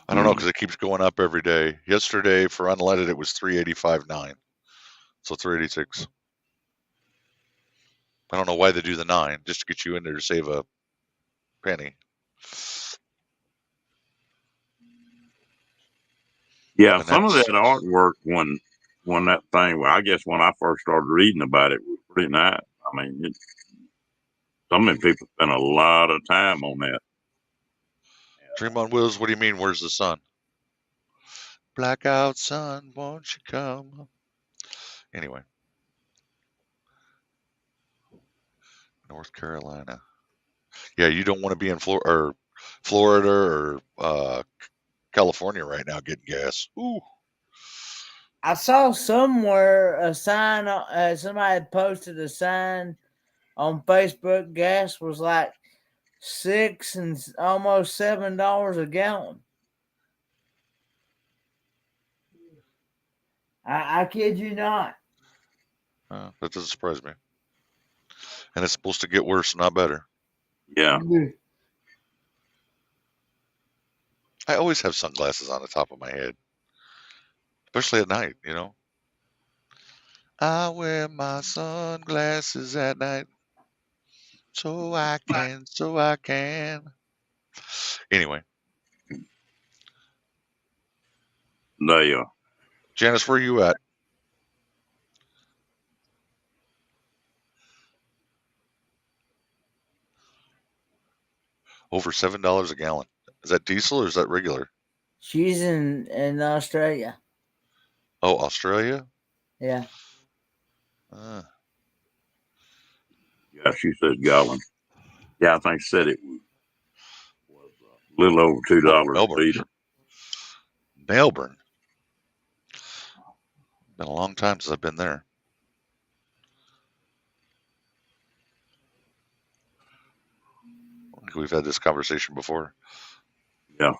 I don't know, because it keeps going up every day. Yesterday for unleaded it was 385.9, so 386. I don't know why they do the 9, just to get you in there to save a penny. Yeah, And some of that that's artwork when that thing. Well, I guess when I first started reading about it, was pretty nice. I mean, some of the people spent a lot of time on that. Dream on Wheels. What do you mean? Where's the sun? Blackout sun, won't you come? Anyway, North Carolina. Yeah, you don't want to be in Florida or California right now getting gas. Ooh. I saw somewhere a sign. Somebody had posted a sign on Facebook. Gas was like $6 and almost $7 a gallon. I kid you not. That doesn't surprise me. And it's supposed to get worse, not better. Yeah. I always have sunglasses on the top of my head, especially at night, I wear my sunglasses at night so I can. Anyway, They Janice, where are you at? Over $7 a gallon. Is that diesel or is that regular? She's in Australia. Oh, Australia? Yeah. Uh, Yeah, she said gallon. Yeah, I think said it was a little over $2 a Melbourne. liter. Melbourne. Been a long time since I've been there. I think we've had this conversation before. Yeah.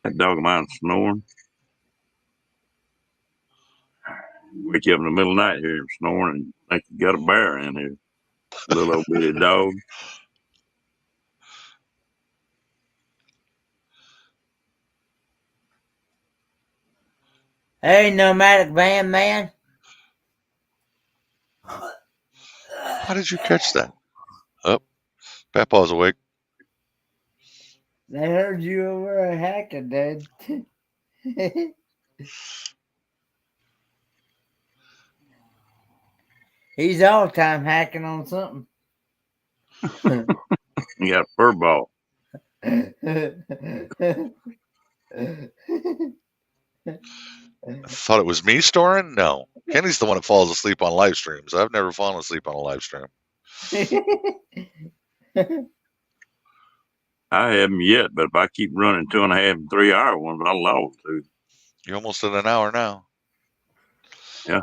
That dog of mine snoring. Wake you up in the middle of the night, hear him snoring, and think you got a bear in here. Little old bitty dog. Hey, nomadic van man. How did you catch that? Oh, Papa's awake. They heard you over a hacking, dude. He's all time hacking on something. You got a fur ball. I thought it was me snoring? No. Kenny's the one that falls asleep on live streams. I've never fallen asleep on a live stream. I haven't yet, but if I keep running 2.5 and 3 hour ones, I'll lose to. You're almost at an hour now. Yeah.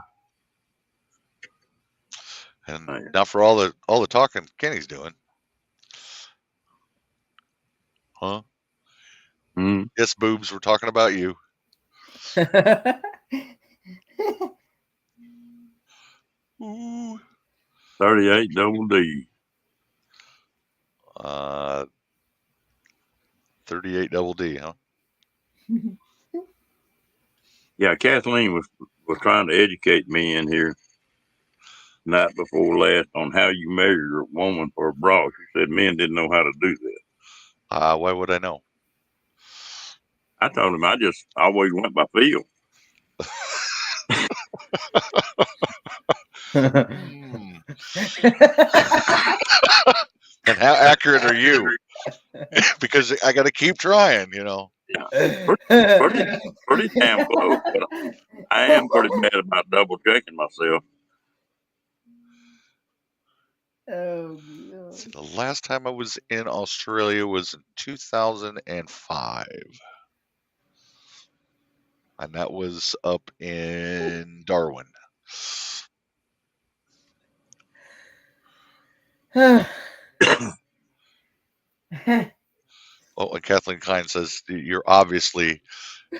And now for all the talking Kenny's doing. Huh? Mm. Yes, boobs, we're talking about you. Ooh. 38 double D. 38 double D, huh? Yeah, Kathleen was trying to educate me in here night before last on how you measure a woman for a bra. She said men didn't know how to do that. Why would I know? I told him I just always went by feel. And how accurate are you? Because I got to keep trying, you know. Yeah, pretty damn close. But I am pretty bad about double checking myself. Oh, God. See, the last time I was in Australia was in 2005. And that was up in Darwin. Oh, and Kathleen Klein says you're obviously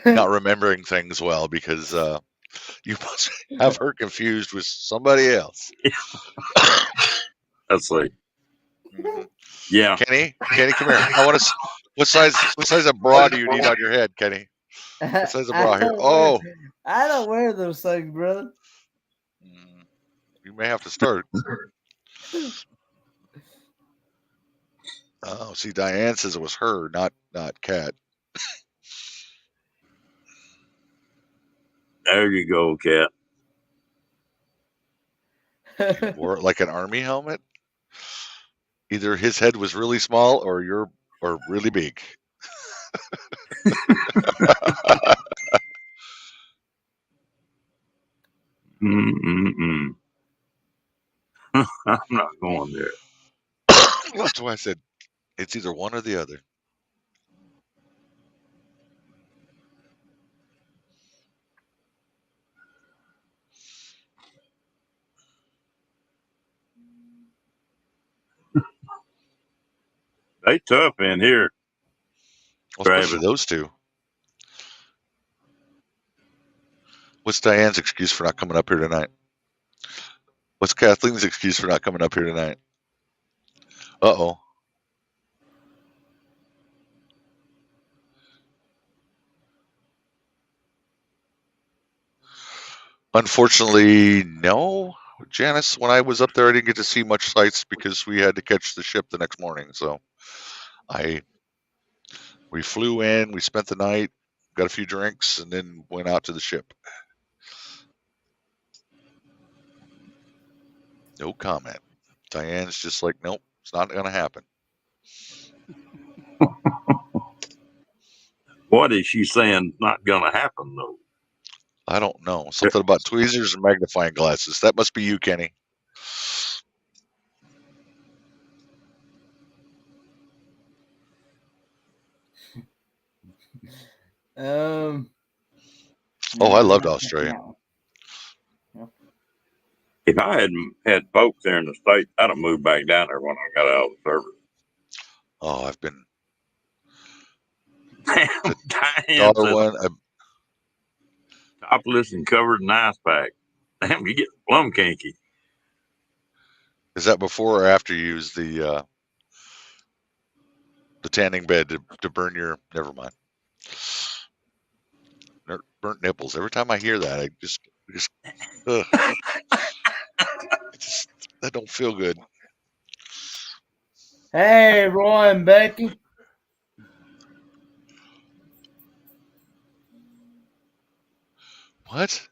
not remembering things well because you must have her confused with somebody else. Let's see. Mm-hmm. Yeah. Kenny, come here. I want to. What size of bra do you need on your head, Kenny? What size of bra here? Oh, I don't wear those things, brother. You may have to start. Oh, see, Diane says it was her, not Kat. There you go, Kat. You wore it like an army helmet. Either his head was really small or really big. I'm not going there. That's why I said it's either one or the other. They tough in here. Well, especially those two. What's Diane's excuse for not coming up here tonight? What's Kathleen's excuse for not coming up here tonight? Uh-oh. Unfortunately, no. Janice, when I was up there, I didn't get to see much sights because we had to catch the ship the next morning. So I we flew in, we spent the night, got a few drinks, and then went out to the ship. No comment. Diane's just like, nope, it's not going to happen. What is she saying? Not going to happen though. I don't know. Something about tweezers and magnifying glasses. That must be you, Kenny. No, Oh, I loved not Australia. no. If I hadn't had folks there in the States, I'd have moved back down there when I got out of the service. Oh, I've been Damn, Diane said Darwin. topless and covered in ice pack. Damn, you get plum kinky. Is that before or after you use the tanning bed to burn your? Never mind. Burnt nipples. Every time I hear that, I just ugh. That don't feel good. Hey, Roy and Becky. What?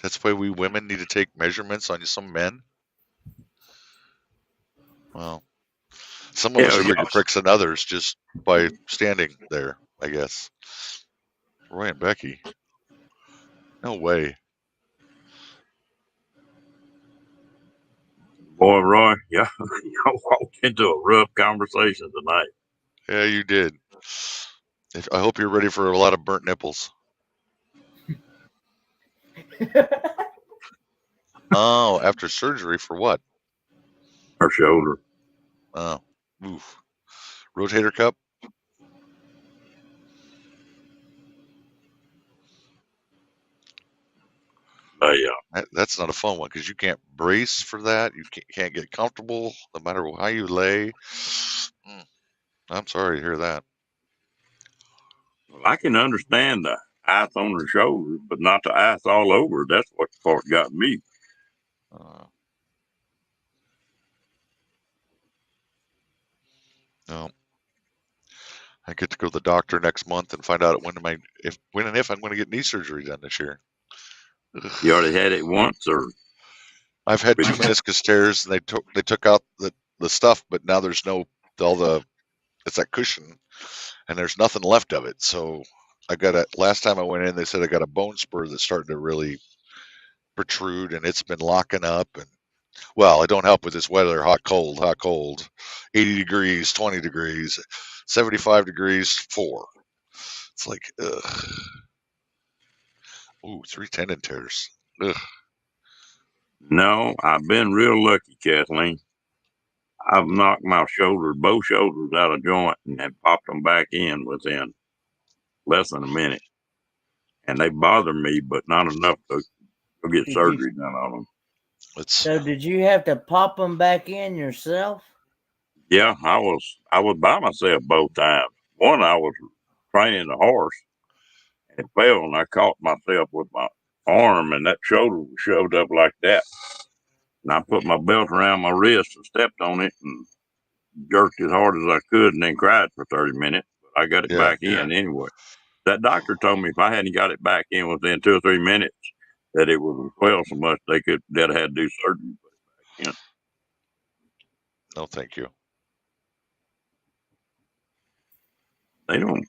That's why we women need to take measurements on some men? Well, some of us are bigger pricks than others just by standing there, I guess. Roy and Becky. No way. Boy, Roy, y'all walked into a rough conversation tonight. Yeah, you did. I hope you're ready for a lot of burnt nipples. Oh, after surgery for what? Her shoulder. Oh, oof. Rotator cuff? Yeah. That's not a fun one because you can't brace for that. You can't get comfortable no matter how you lay. I'm sorry to hear that. Well, I can understand the ice on her shoulder, but not the ice all over. That's what part got me. No. I get to go to the doctor next month and find out when and if I'm going to get knee surgery done this year. You already had it once, or I've had 2 meniscus tears, and they took out the stuff, but now there's no it's that cushion, and there's nothing left of it. So I got last time I went in, they said I got a bone spur that's starting to really protrude, and it's been locking up. And well, it don't help with this weather, hot, cold, 80 degrees, 20 degrees, 75 degrees, 4. It's like, ugh. Ooh, 3 tendon tears. Ugh. no, I've been real lucky, Kathleen. I've knocked my both shoulders out of joint and have popped them back in within less than a minute. And they bother me, but not enough to go get surgery done on them. So did you have to pop them back in yourself? Yeah, I was by myself both times. One, I was training a horse and it fell, and I caught myself with my arm, and that shoulder was shoved up like that. And I put my belt around my wrist and stepped on it and jerked as hard as I could, and then cried for 30 minutes. But I got it back in anyway. That doctor told me if I hadn't got it back in within 2 or 3 minutes, that it would swell so much they'd have had to do surgery to put it back in. No, thank you. They don't.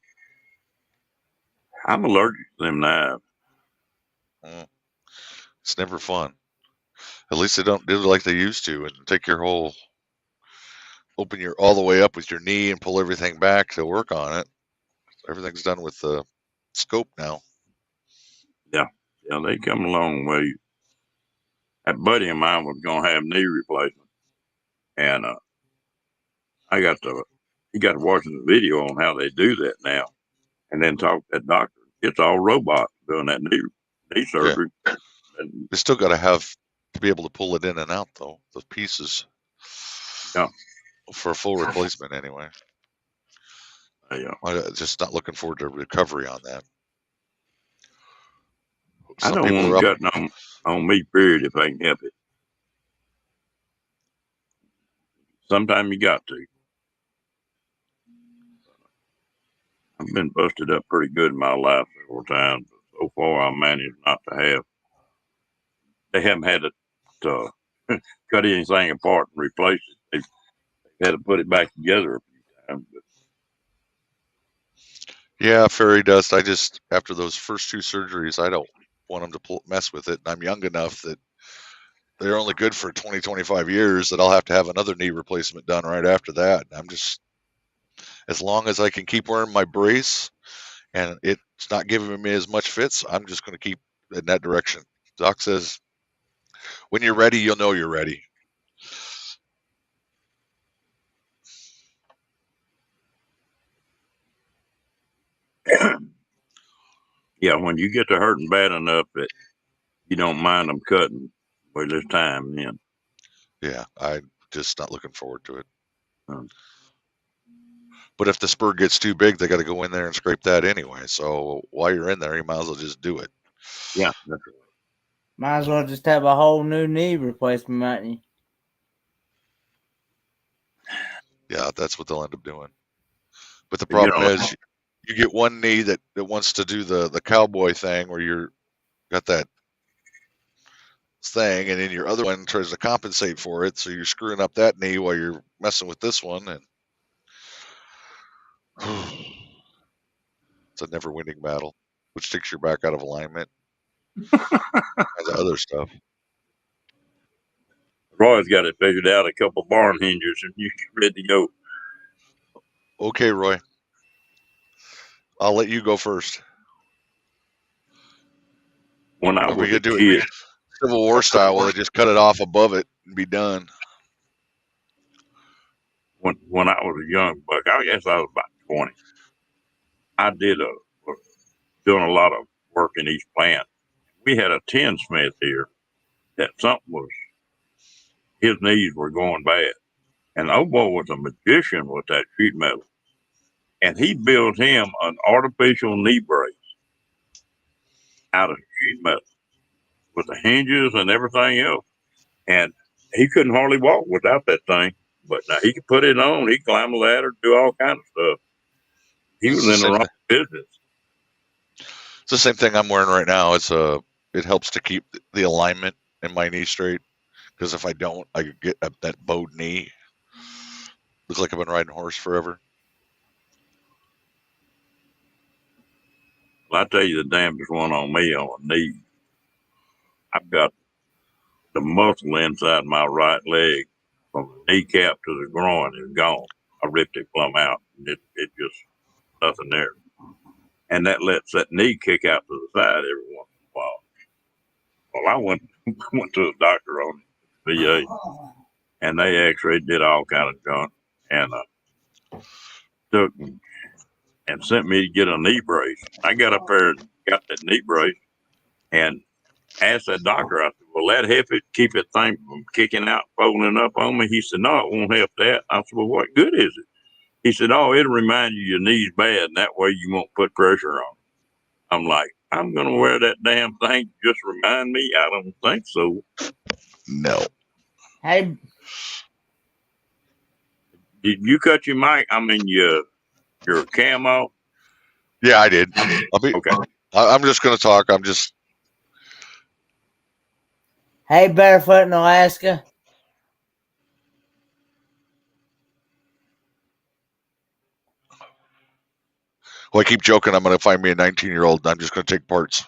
I'm allergic to them knives. It's never fun. At least they don't do it like they used to and take your whole, open your all the way up with your knee and pull everything back to work on it. Everything's done with the scope now. Yeah, they come a long way. That buddy of mine was gonna have knee replacement, and he got to watching the video on how they do that now, and then talk to that doctor. It's all robots doing that knee surgery. Yeah. And they still got to have to be able to pull it in and out though, the pieces. Yeah. For a full replacement anyway. Yeah. I'm just not looking forward to recovery on that. I Some don't people want are them up. cutting on me, period, if I can help it. Sometimes you got to. I've been busted up pretty good in my life several times. But so far, I managed not to have. They haven't had to cut anything apart and replace it. They've had to put it back together a few times. But Yeah, fairy dust. I just after those first two surgeries, I don't want them to mess with it. I'm young enough that they're only good for 20, 25 years. That I'll have to have another knee replacement done right after that. I'm just as long as I can keep wearing my brace and it's not giving me as much fits, I'm just going to keep in that direction. Doc says, when you're ready, you'll know you're ready. yeah, when you get to hurting bad enough that you don't mind them cutting, well, there's time then. Yeah, I'm just not looking forward to it. Um, But if the spur gets too big, they got to go in there and scrape that anyway. So while you're in there, you might as well just do it. yeah, that's right. Might as well just have a whole new knee replacement, mightn't you? Yeah, that's what they'll end up doing. But the You problem know, is, you get one knee that wants to do the cowboy thing where you're got that thing, and then your other one tries to compensate for it. So you're screwing up that knee while you're messing with this one, and it's a never-winning battle, which takes your back out of alignment. Kinds of other stuff. Roy's got it figured out. A couple barn hinges, and you get ready to go. Okay, Roy, I'll let you go first. When I Are we was gonna a do it kid, Civil War style? Will they just cut it off above it and be done? when I was a young buck, I guess I was about 20. I was doing a lot of work in East Plant. We had a tinsmith here that something was his knees were going bad, and the old boy was a magician with that sheet metal, and he built him an artificial knee brace out of sheet metal with the hinges and everything else, and he couldn't hardly walk without that thing. But now he could put it on. He could climb a ladder, do all kinds of stuff. He It's was the in the same wrong thing. business. It's the same thing I'm wearing right now. It helps to keep the alignment in my knee straight, because if I don't, I get that bowed knee. Looks like I've been riding a horse forever. Well, I tell you, the damnedest one on me on the knee. I've got the muscle inside my right leg from the kneecap to the groin is gone. I ripped it plumb out. And it just nothing there. And that lets that knee kick out to the side every once in a while. Well, I went to the doctor on VA, and they X-rayed, did all kind of junk, and took and sent me to get a knee brace. I got up there and got that knee brace, and asked that doctor, I said, will that help it keep that thing from kicking out, folding up on me? He said, no, it won't help that. I said, well, what good is it? He said, oh, it'll remind you your knee's bad, and that way you won't put pressure on. I'm like, I'm going to wear that damn thing to just remind me? I don't think so. No. Hey, Did you cut your mic? I mean, your camo? Yeah, I did. Okay. I'm just going to talk. hey, Barefoot in Alaska. Well, I keep joking. I'm going to find me a 19-year-old, and I'm just going to take parts.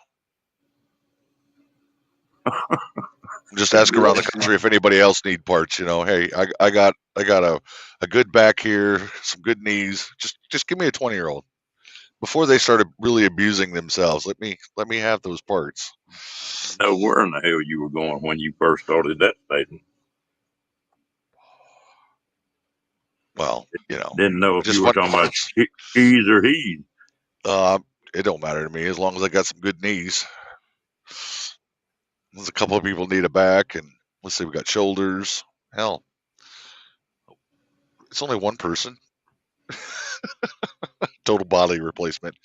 Just ask around the country if anybody else need parts. Hey, I got a good back here, some good knees. Just give me a 20-year-old. Before they started really abusing themselves, let me have those parts. Know where in the hell you were going when you first started that statement. Well, Didn't know I if you just were want talking about parts. cheese or he's. It don't matter to me as long as I got some good knees. There's a couple of people need a back, and let's say we got shoulders. Hell, it's only one person. total body replacement.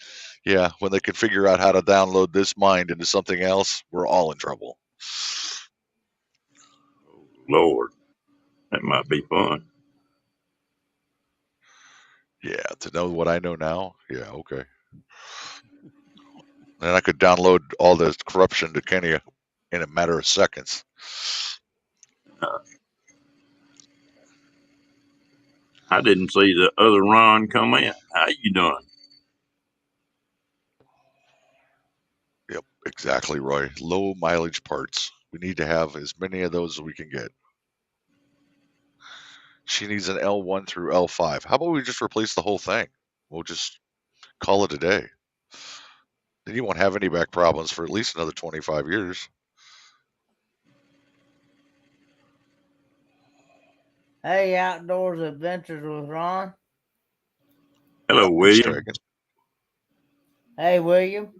Yeah, when they can figure out how to download this mind into something else, we're all in trouble. Lord, that might be fun. Yeah, to know what I know now, yeah, okay. And I could download all the corruption to Kenya in a matter of seconds. I didn't see the other Ron come in. How you doing? Yep, exactly, Roy. Low mileage parts. We need to have as many of those as we can get. She needs an L1 through L5. How about we just replace the whole thing? We'll just call it a day. Then you won't have any back problems for at least another 25 years. Hey, Outdoors Adventures with Ron. Hello, Yep, William. Dragon. Hey, William.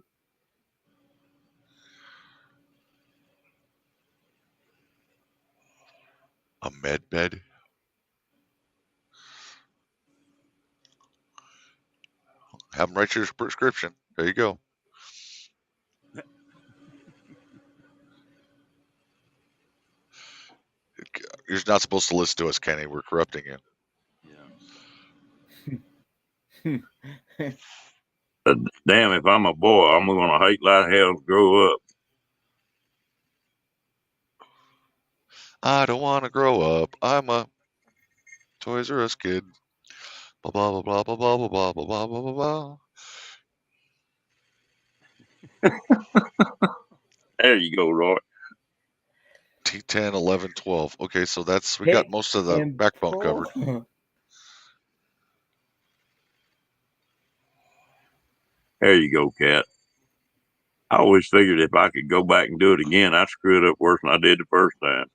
A med bed. Have them write your prescription. There you go. You're not supposed to listen to us, Kenny. We're corrupting you. Damn, if I'm a boy, I'm gonna hate like hell to grow up. I don't want to grow up. I'm a Toys R Us kid. Blah blah blah blah blah blah blah blah blah blah blah blah. There you go, Roy. T10, 11, 12. Okay, so that's we got most of the backbone covered. There you go, Cat. I always figured if I could go back and do it again, I'd screw it up worse than I did the first time.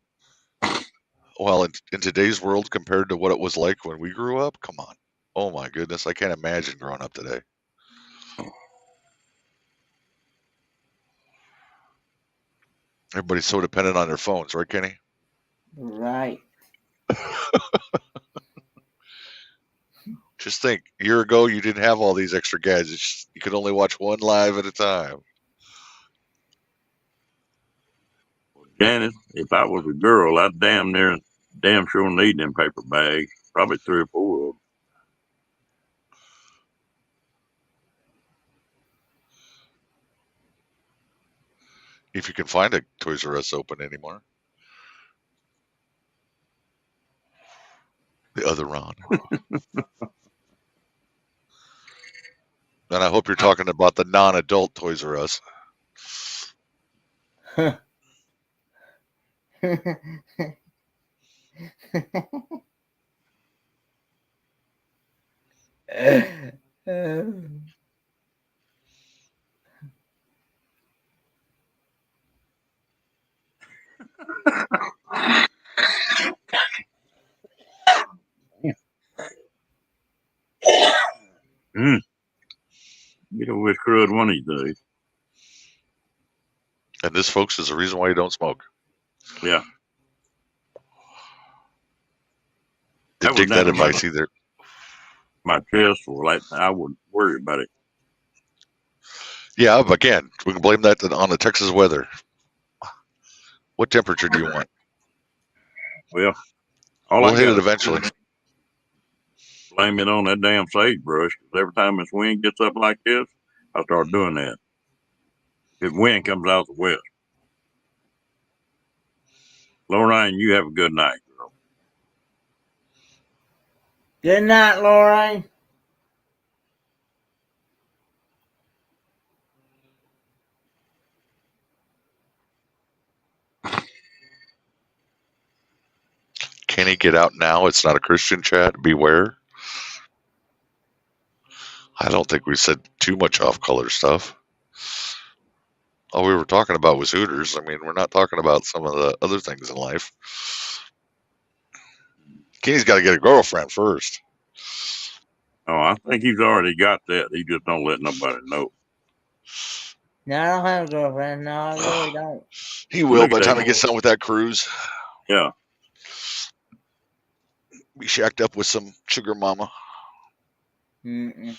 Well, in today's world, compared to what it was like when we grew up, come on. Oh my goodness, I can't imagine growing up today. Everybody's so dependent on their phones, right, Kenny? Right. Just think, a year ago, you didn't have all these extra gadgets. You could only watch one live at a time. Janice, if I was a girl, I'd damn sure need them paper bags. Probably 3 or 4 of them. If you can find a Toys R Us open anymore. The other Ron. And I hope you're talking about the non-adult Toys R Us. Get over with crud one of these days. And this, folks, is the reason why you don't smoke. Yeah. Didn't take that advice either. My chest was like, I wouldn't worry about it. Yeah, but again, we can blame that on the Texas weather. What temperature do you want? Well, we'll hit it eventually. Blame it on that damn sagebrush. Because every time this wind gets up like this, I start doing that. If wind comes out the west. Lorraine, you have a good night, girl. Good night, Lorraine. Can he get out now? It's not a Christian chat. Beware. I don't think we said too much off-color stuff. All we were talking about was Hooters. I mean, we're not talking about some of the other things in life. Kenny's got to get a girlfriend first. Oh, I think he's already got that. He just don't let nobody know. No, I don't have a girlfriend. No, I really don't. He will by the time he gets done with that cruise. Yeah. Be shacked up with some sugar mama. Mm-mm.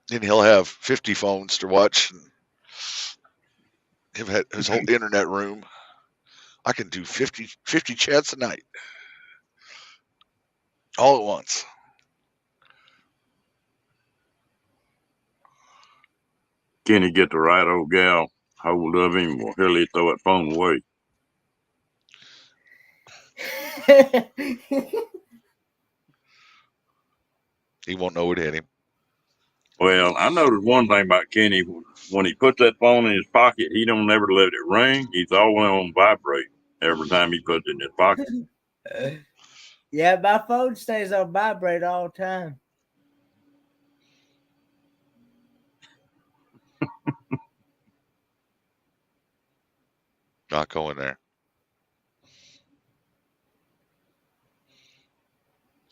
Then he'll have 50 phones to watch. And he'll have his whole internet room. I can do 50 chats a night. All at once. Can he get the right old gal hold of him, or he'll he throw that phone away? He won't know it hit him. Well, I noticed one thing about Kenny. When he puts that phone in his pocket, he don't ever let it ring. He's always on vibrate every time he puts it in his pocket. Yeah, my phone stays on vibrate all the time. Not going there.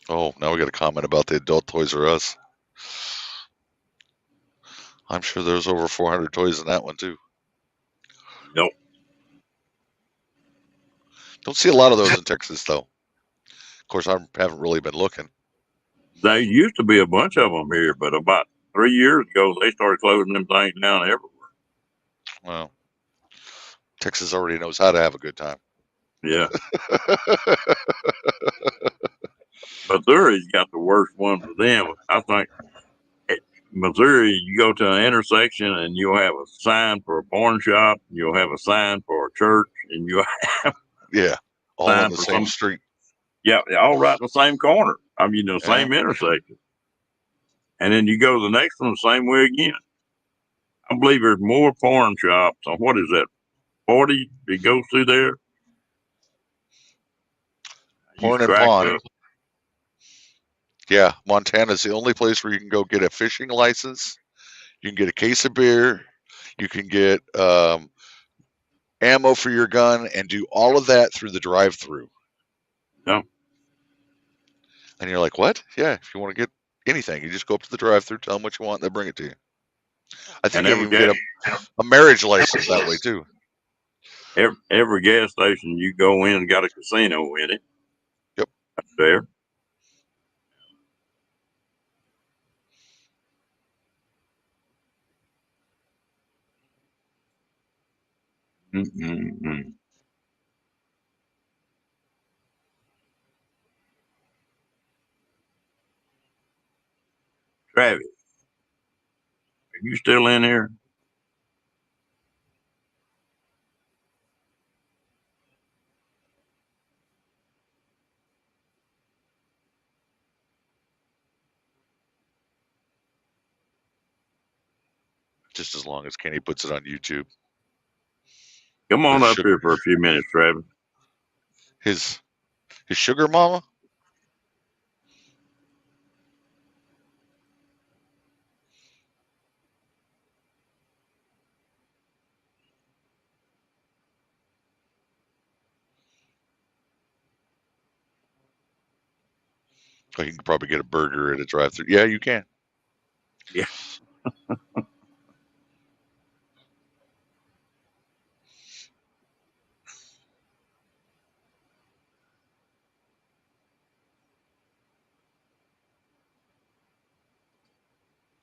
Oh, now we got a comment about the adult Toys R Us. I'm sure there's over 400 toys in that one too. Nope. Don't see a lot of those in Texas though. Of course, I haven't really been looking. There used to be a bunch of them here, but about 3 years ago, they started closing them things down everywhere. Well, Texas already knows how to have a good time. Yeah. Missouri's got the worst one for them. I think Missouri, you go to an intersection and you'll have a sign for a porn shop, you'll have a sign for a church, and you'll have Yeah, all on the same street. Yeah, all right in the same corner. I mean, the same intersection. And then you go to the next one the same way again. I believe there's more porn shops on what is that, 40 that goes through there? Porn and pawn. Yeah, Montana's the only place where you can go get a fishing license. You can get a case of beer. You can get ammo for your gun and do all of that through the drive-through. Yeah. And you're like, what? Yeah, if you want to get anything, you just go up to the drive-through, tell them what you want, they'll bring it to you. I think you can get a marriage license that way too. Every gas station you go in got a casino in it. Yep. Up there. Mm-mm-mm. Travis, are you still in here? Just as long as Kenny puts it on YouTube. Come on up here for a few minutes, Travis. His sugar mama? Oh, you can probably get a burger at a drive-thru. Yeah, you can. Yeah.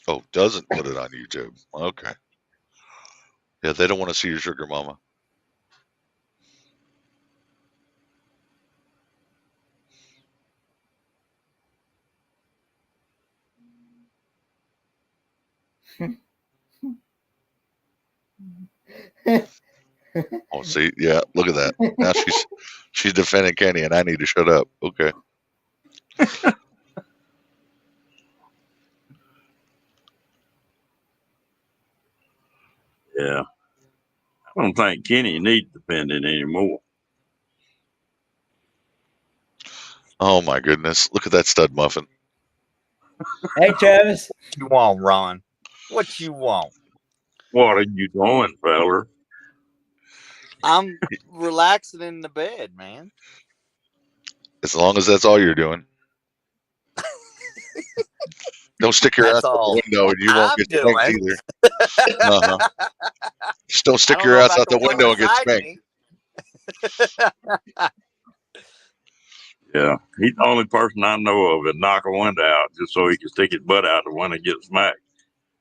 Oh, doesn't put it on YouTube. Okay. Yeah, they don't want to see your sugar mama. Oh, see, yeah, look at that. Now she's defending Kenny, and I need to shut up. Okay. Yeah. I don't think Kenny needs defending anymore. Oh my goodness! Look at that stud muffin. Hey, Travis. What you want, Ron? What you want? What are you doing, feller? I'm relaxing in the bed, man. As long as that's all you're doing. Don't stick your ass out the window and you won't get spanked either. Uh-huh. Just don't stick your ass out the window and get spanked. Yeah, he's the only person I know of that knock a window out just so he can stick his butt out the window and get smacked.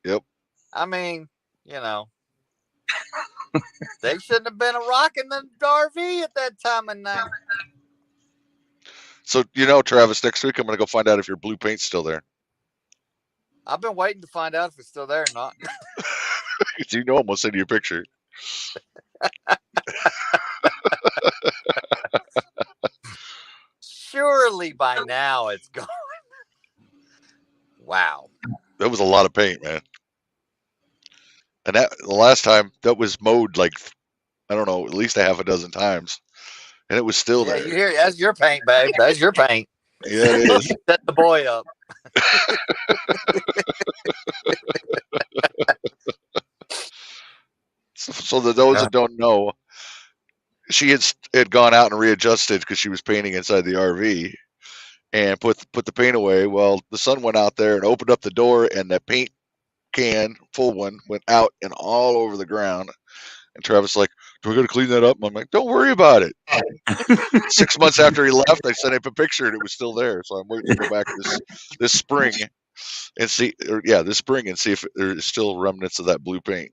Yep. I mean, you know, they shouldn't have been rocking the RV at that time of night. So, you know, Travis, next week I'm going to go find out if your blue paint's still there. I've been waiting to find out if it's still there or not. You know I'm going to send you a picture. Surely by now it's gone. Wow. That was a lot of paint, man. And that the last time that was mowed like, I don't know, at least a half a dozen times. And it was still Yeah, there. you hear? That's your paint, babe. That's your paint. Yeah, it is. Set the boy up. So those that don't know, she had gone out and readjusted because she was painting inside the RV and put the paint away. Well, the son went out there and opened up the door, and that paint can, full one, went out and all over the ground. And Travis like, do we got to clean that up? And I'm like, don't worry about it. 6 months after he left, I sent him a picture and it was still there. So I'm waiting to go back this spring and see, this spring and see if there's still remnants of that blue paint.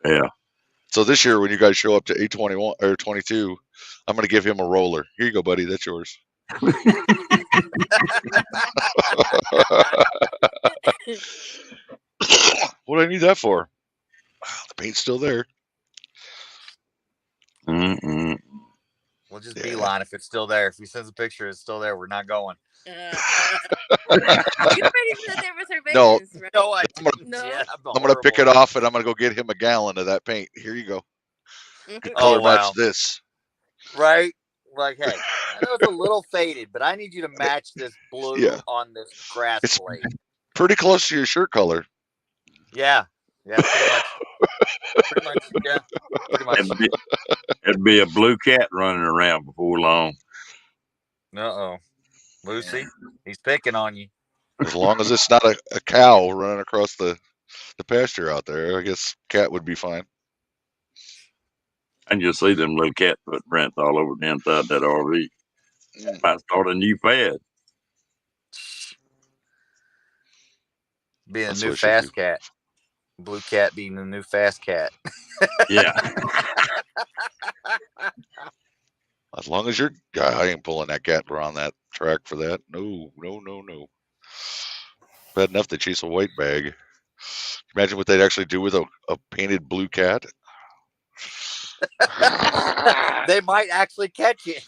Yeah. So this year, when you guys show up to 821 or 22, I'm going to give him a roller. Here you go, buddy. That's yours. What do I need that for? The paint's still there. Mm-mm. We'll just beeline if it's still there. If he sends a picture, it's still there. We're not going. You already said there was reservations, right? No, I I'm gonna, didn't. No? Yeah, I'm going to pick it off and I'm going to go get him a gallon of that paint. Here you go. Color match this. Right? Like, hey, I know it's a little faded, but I need you to match this blue on this grass blade. Pretty close to your shirt color. Yeah. Yeah, pretty much. Yeah, pretty much. It'd be a blue cat running around before long. Uh-oh. Lucy, he's picking on you. As long as it's not a cow running across the pasture out there, I guess cat would be fine. I can just see them little cat footprints all over the inside that RV. Might start a new fad. Being a new fast cat. Blue cat being the new fast cat. Yeah. As long as you're, I ain't pulling that cat around that track for that. No. Bad enough they chase a white bag. Imagine what they'd actually do with a painted blue cat. They might actually catch it.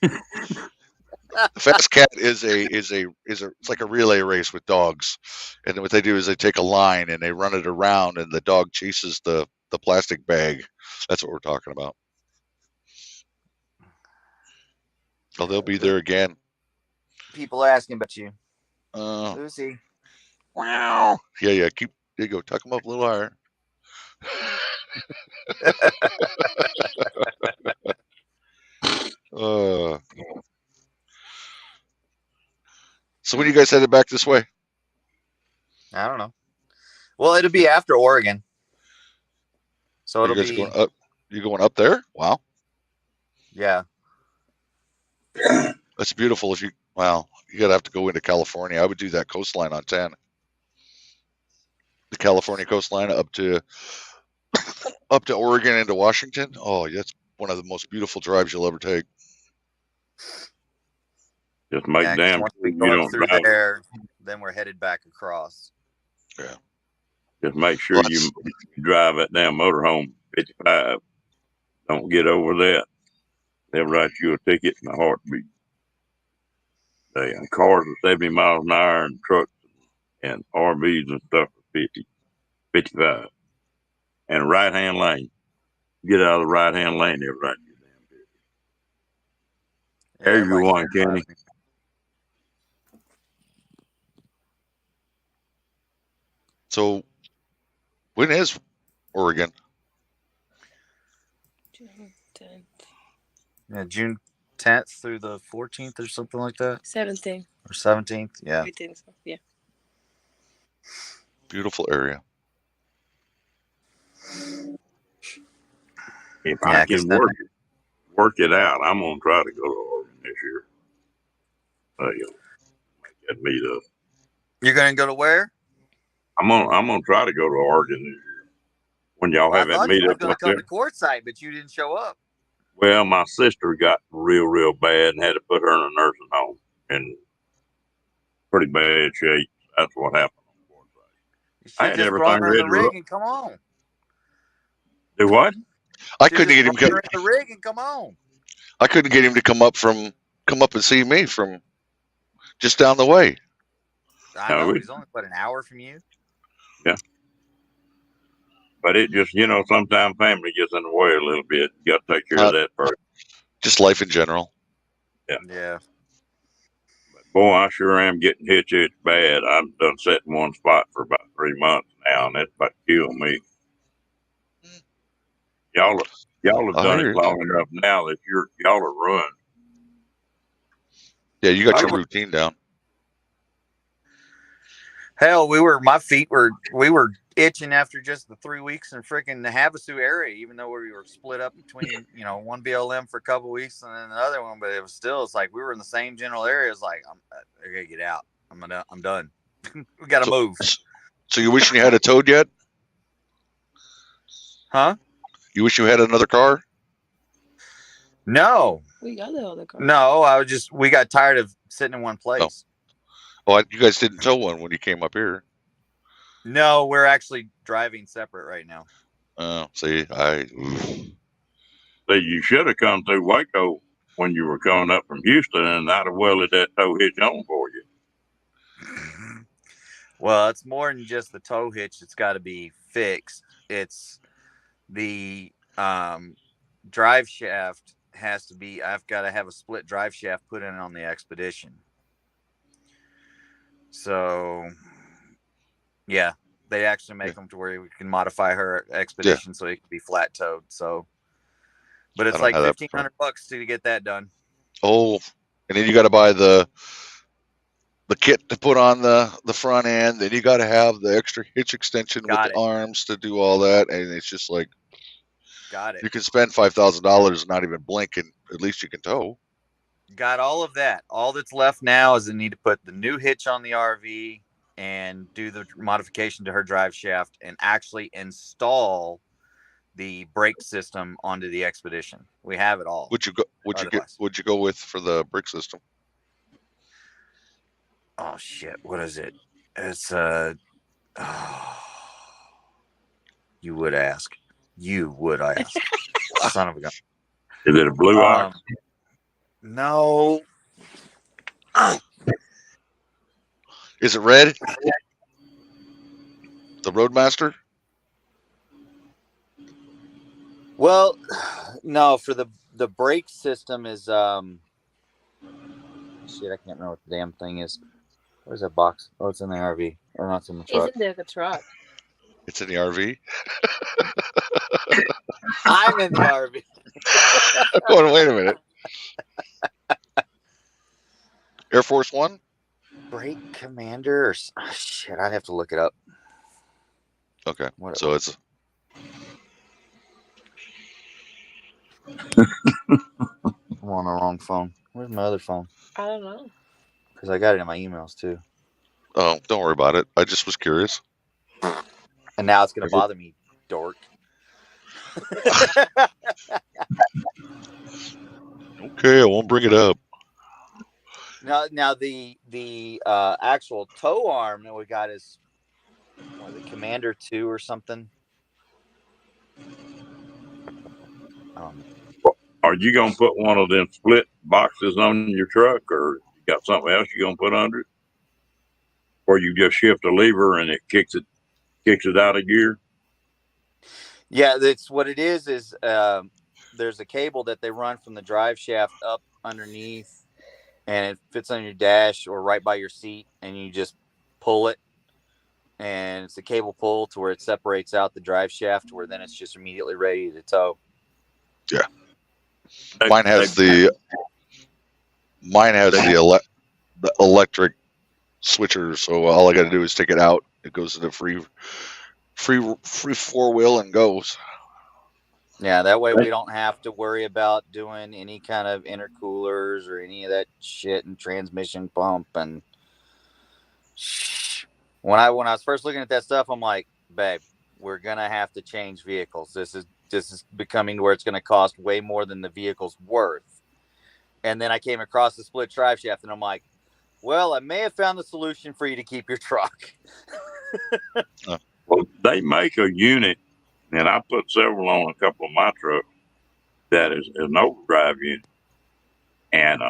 The fast cat is it's like a relay race with dogs, and what they do is they take a line and they run it around, and the dog chases the plastic bag. That's what we're talking about. Oh, they'll be there again. People asking about you, Lucy. Wow. Yeah. There you go. Tuck them up a little higher. So when you guys headed back this way? I don't know. Well, it'll be after Oregon. So it'll be going up. You going up there? Wow. Yeah. That's beautiful. You gotta have to go into California. I would do that coastline on 10. The California coastline up to Oregon into Washington. Oh, that's one of the most beautiful drives you'll ever take. Just make damn once we you go don't through drive. there, then we're headed back across. Yeah. Just make sure you drive that damn motorhome 55. Don't get over that. They'll write you a ticket in a heartbeat. Cars are 70 miles an hour and trucks and RVs and stuff are 50, 55. And a right-hand lane. Get out of the right-hand lane, they'll write you a damn ticket. Everyone, Kenny. So, when is Oregon? June 10th. Yeah, June 10th through the 14th or something like that. 17th. Or 17th, yeah. I think so, yeah. Beautiful area. If I can work it out, I'm gonna try to go to Oregon this year. Make that meet up. You're gonna go to where? I'm gonna try to go to Oregon this year when y'all Well, I have that thought you were meetup going to up come there. to Quartzsite, but you didn't show up. Well, my sister got real bad and had to put her in a nursing home in pretty bad shape. That's what happened on Quartzsite. You I should had just brought everything her in ready the to rig and come on. do what? I Should couldn't just get him. brought her in the rig and come on. I couldn't get him to come up and see me from just down the way. I know, but he's only an hour from you. Yeah. But it just, sometimes family gets in the way a little bit. You got to take care of that first. Just life in general. Yeah. But boy, I sure am getting itch bad. I've done sat in one spot for about 3 months now, and that's about to kill me. Y'all have done it long enough now that y'all are ruined. Yeah, you got your routine down. Hell, we were itching after just the 3 weeks in freaking the Havasu area, even though we were split up between, one BLM for a couple of weeks and then another one, but it's like we were in the same general area. It's like, I gotta get out. I'm done. We gotta move. So you wishing you had a Toad yet? Huh? You wish you had another car? No. We got the other car. No, we got tired of sitting in one place. Oh, you guys didn't tow one when you came up here. No, we're actually driving separate right now. See, you should have come through Waco when you were coming up from Houston, and I'd have welded that tow hitch on for you. Well, it's more than just the tow hitch. It's got to be fixed. It's the drive shaft has to be. I've got to have a split drive shaft put in on the Expedition. So, yeah, they actually make them to where we can modify her Expedition so it can be flat towed. So, but it's like $1,500 to get that done. Oh, and then you got to buy the kit to put on the front end. Then you got to have the extra hitch extension with the arms to do all that. And it's just like, got it. You can spend $5,000 and not even blink, and at least you can tow. Got all of that. All that's left now is I need to put the new hitch on the RV and do the modification to her drive shaft and actually install the brake system onto the Expedition. We have it all. What'd you go with for the brake system? Oh shit! What is it? It's you would ask. Son of a gun. Is it a Blue Ox? No. Is it red? The Roadmaster? Well, no. For the brake system is shit. I can't remember what the damn thing is. Where's that box? Oh, it's in the RV, or not? It's in the truck. It's in the truck. It's in the RV. I'm in the RV. Oh, wait a minute. Air Force One? Brake Commander or shit, I'd have to look it up. Okay. So it's I'm on the wrong phone. Where's my other phone? I don't know. Because I got it in my emails too. Oh, don't worry about it. I just was curious. And now it's gonna bother me, dork. Okay, I won't bring it up. Now the actual tow arm that we got is the Commander 2 or something. Are you gonna put one of them split boxes on your truck, or you got something else you gonna put under it, or you just shift a lever and it kicks it out of gear? Yeah, that's what it is. There's a cable that they run from the drive shaft up underneath, and it fits on your dash or right by your seat, and you just pull it, and it's a cable pull to where it separates out the drive shaft, where then it's just immediately ready to tow. Yeah. Mine has the electric switcher, so all I got to do is take it out. It goes to the free 4-wheel and goes. Yeah, that way we don't have to worry about doing any kind of intercoolers or any of that shit and transmission pump and when I was first looking at that stuff, I'm like, babe, we're gonna have to change vehicles. This is becoming where it's gonna cost way more than the vehicle's worth. And then I came across the split drive shaft, and I'm like, well, I may have found the solution for you to keep your truck. Well, they make a unit, and I put several on a couple of my trucks that is an overdrive unit, and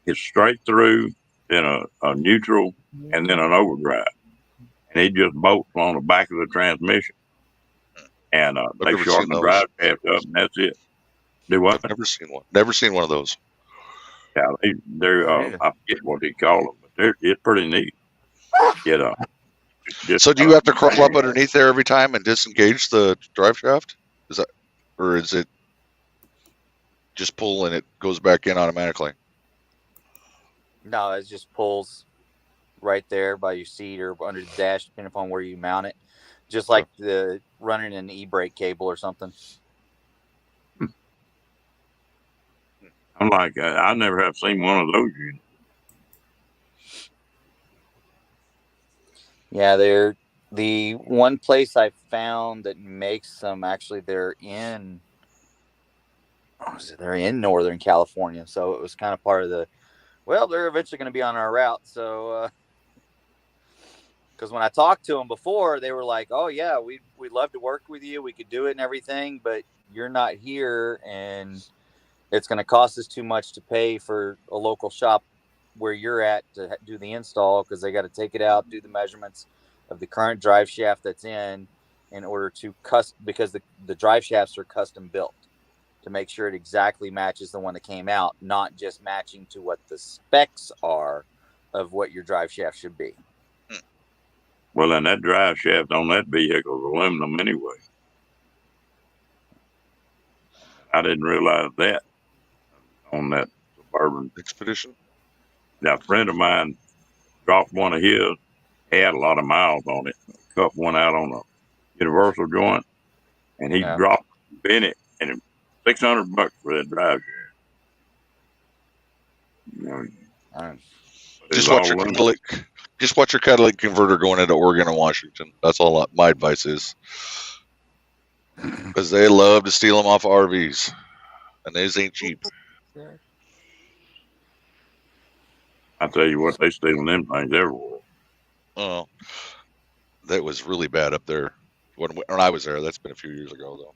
it's straight through, then a neutral, and then an overdrive, and it just bolts on the back of the transmission, and they shorten the drive shaft up, and that's it. Do what? I've never seen one. Never seen one of those. Yeah, they're I forget what they call them, but it's pretty neat. You know. So do you have to crawl up underneath there every time and disengage the drive shaft? Or is it just pull and it goes back in automatically? No, it just pulls right there by your seat or under the dash, depending upon where you mount it. Just like the running an e-brake cable or something. I'm like, I never have seen one of those units. Yeah, they're the one place I found that makes them. Actually, they're in Northern California, so it was kind of part of the. Well, they're eventually going to be on our route, so. Because when I talked to them before, they were like, "Oh yeah, we'd love to work with you. We could do it and everything, but you're not here, and it's going to cost us too much to pay for a local shop where you're at to do the install, because they got to take it out, do the measurements of the current drive shaft that's in order to because the drive shafts are custom built to make sure it exactly matches the one that came out, not just matching to what the specs are of what your drive shaft should be." Well, and that drive shaft on that vehicle is aluminum anyway. I didn't realize that on that Suburban Expedition. Now, a friend of mine dropped one of his, had a lot of miles on it, cut one out on a universal joint, and he dropped in it, and it $600 for that drive shaft. You know, just watch your catalytic converter going into Oregon and Washington. That's all my advice is. Because they love to steal them off RVs. And these ain't cheap. I tell you what, they stealing them things everywhere. Oh, that was really bad up there. When I was there, that's been a few years ago, though.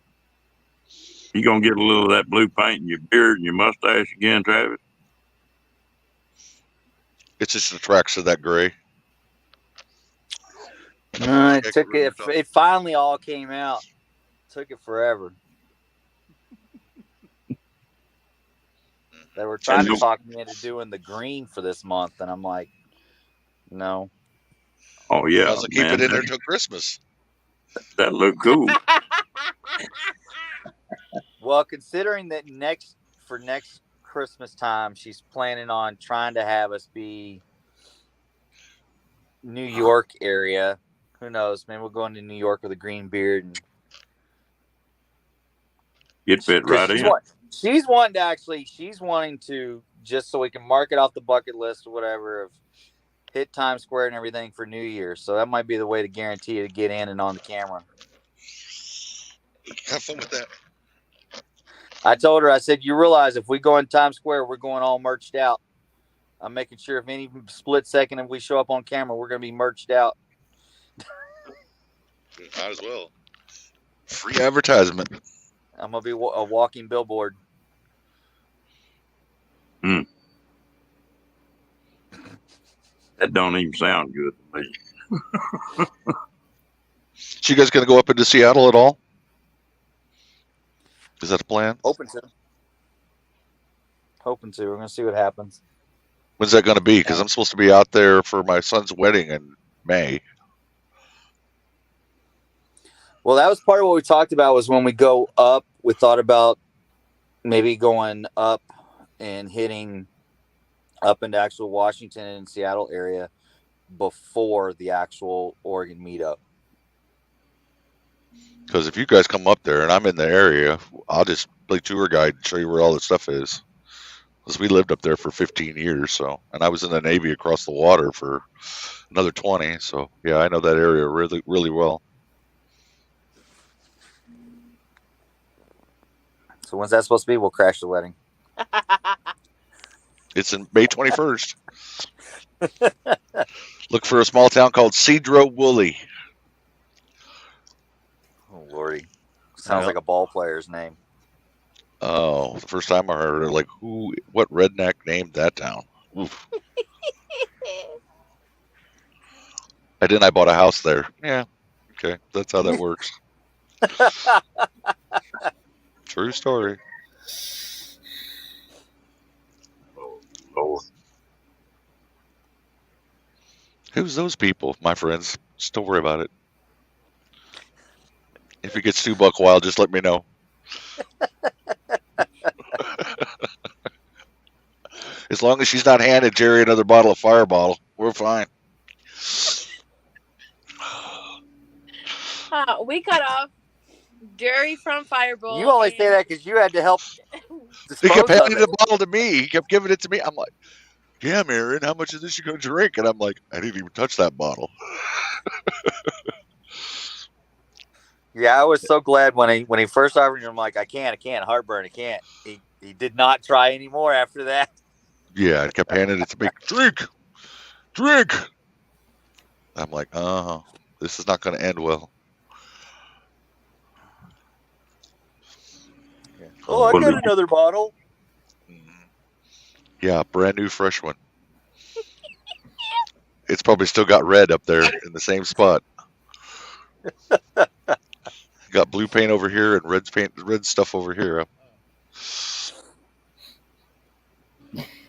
You going to get a little of that blue paint in your beard and your mustache again, Travis? It just attracts to that gray. It finally all came out. Took it forever. They were trying to talk me into doing the green for this month, and I'm like, no. Oh yeah, I'll keep it in there till Christmas. That look cool. Well, considering that next Christmas time, she's planning on trying to have us be New York area. Who knows? Maybe we'll go into New York with a green beard and get fit right in. She's wanting to, just so we can mark it off the bucket list or whatever, of hit Times Square and everything for New Year's. So that might be the way to guarantee you to get in and on the camera. Have fun with that. I told her, I said, you realize if we go in Times Square, we're going all merched out. I'm making sure if any split second if we show up on camera, we're going to be merched out. Might as well. Free advertisement. I'm going to be a walking billboard. That don't even sound good to me. So you guys going to go up into Seattle at all? Is that the plan? Hoping to. We're going to see what happens. When's that going to be? Because I'm supposed to be out there for my son's wedding in May. Well, that was part of what we talked about, was when we go up, we thought about maybe going up and hitting up into actual Washington and Seattle area before the actual Oregon meetup. Because if you guys come up there and I'm in the area, I'll just play tour guide and show you where all the stuff is. Because we lived up there for 15 years, so, and I was in the Navy across the water for another 20. So yeah, I know that area really, really well. So when's that supposed to be? We'll crash the wedding. It's in May 21st. Look for a small town called Cedro Woolley. Oh lordy, sounds like a ball player's name. Oh, the first time I heard it, like, what redneck named that town? Oof. I bought a house there. Yeah, okay, that's how that works. True story. Oh, Lord. Who's those people, my friends? Just don't worry about it. If it gets too buck wild, just let me know. As long as she's not handed Jerry another bottle of Fireball, we're fine. We cut off Jerry from Fireball. You only say that because you had to help He kept dispose of handing it. the bottle to me. He kept giving it to me. I'm like, yeah, Marion, how much of this you gonna drink? And I'm like, I didn't even touch that bottle. Yeah, I was so glad when he first offered you. I'm like, I can't, heartburn, I can't. He did not try anymore after that. Yeah, I kept handing it to me. Drink. I'm like, this is not going to end well. Yeah. Oh, I got another bottle. Yeah, brand new fresh one. It's probably still got red up there in the same spot. Got blue paint over here and red stuff over here.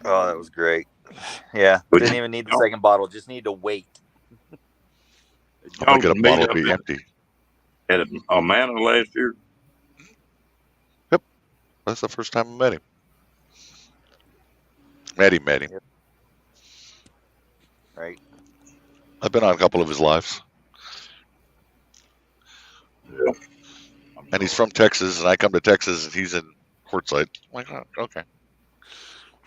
Oh, that was great. Yeah, didn't even need the second bottle. Just need to wait. I'll get a bottle to be empty. Had a man last year. Yep, that's the first time I met him. Met him. Yep. Right. I've been on a couple of his lives. Yeah. And he's from Texas, and I come to Texas, and he's in Quartzsite. I'm like, oh, okay.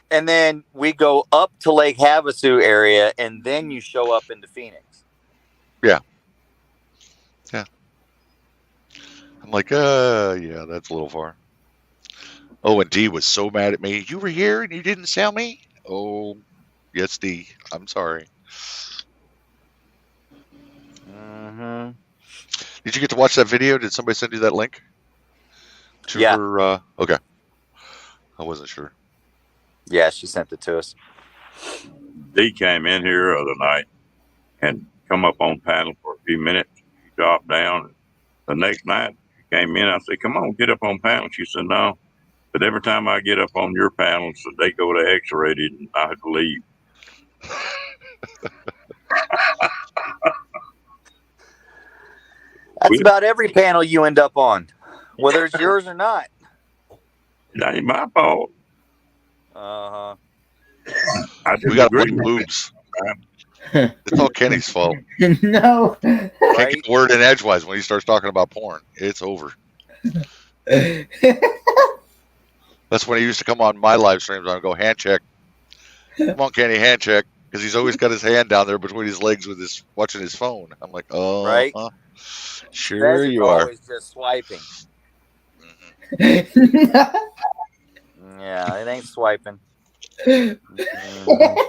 And then we go up to Lake Havasu area, and then you show up into Phoenix. Yeah. I'm like, yeah, that's a little far. Oh, and Dee was so mad at me. You were here and you didn't sell me? Oh, yes, Dee. I'm sorry. Mm-hmm. Did you get to watch that video? Did somebody send you that link? Yeah. Her, okay. I wasn't sure. Yeah, she sent it to us. Dee came in here the other night and come up on panel for a few minutes. She dropped down. The next night, she came in. I said, come on, get up on panel. She said, no. But every time I get up on your panels, they go to X-rated and I have to leave. That's about every panel you end up on, whether it's yours or not. It ain't my fault. Uh-huh. We got to blame boobs. It's all Kenny's fault. No. Can't get the word in edgewise when he starts talking about porn. It's over. That's when he used to come on my live streams and go, hand check. Come on, Kenny, hand check. Because he's always got his hand down there between his legs with his watching his phone. I'm like, oh, right. Sure you are. Always just swiping. Mm-hmm. Yeah, it ain't swiping. Mm-hmm.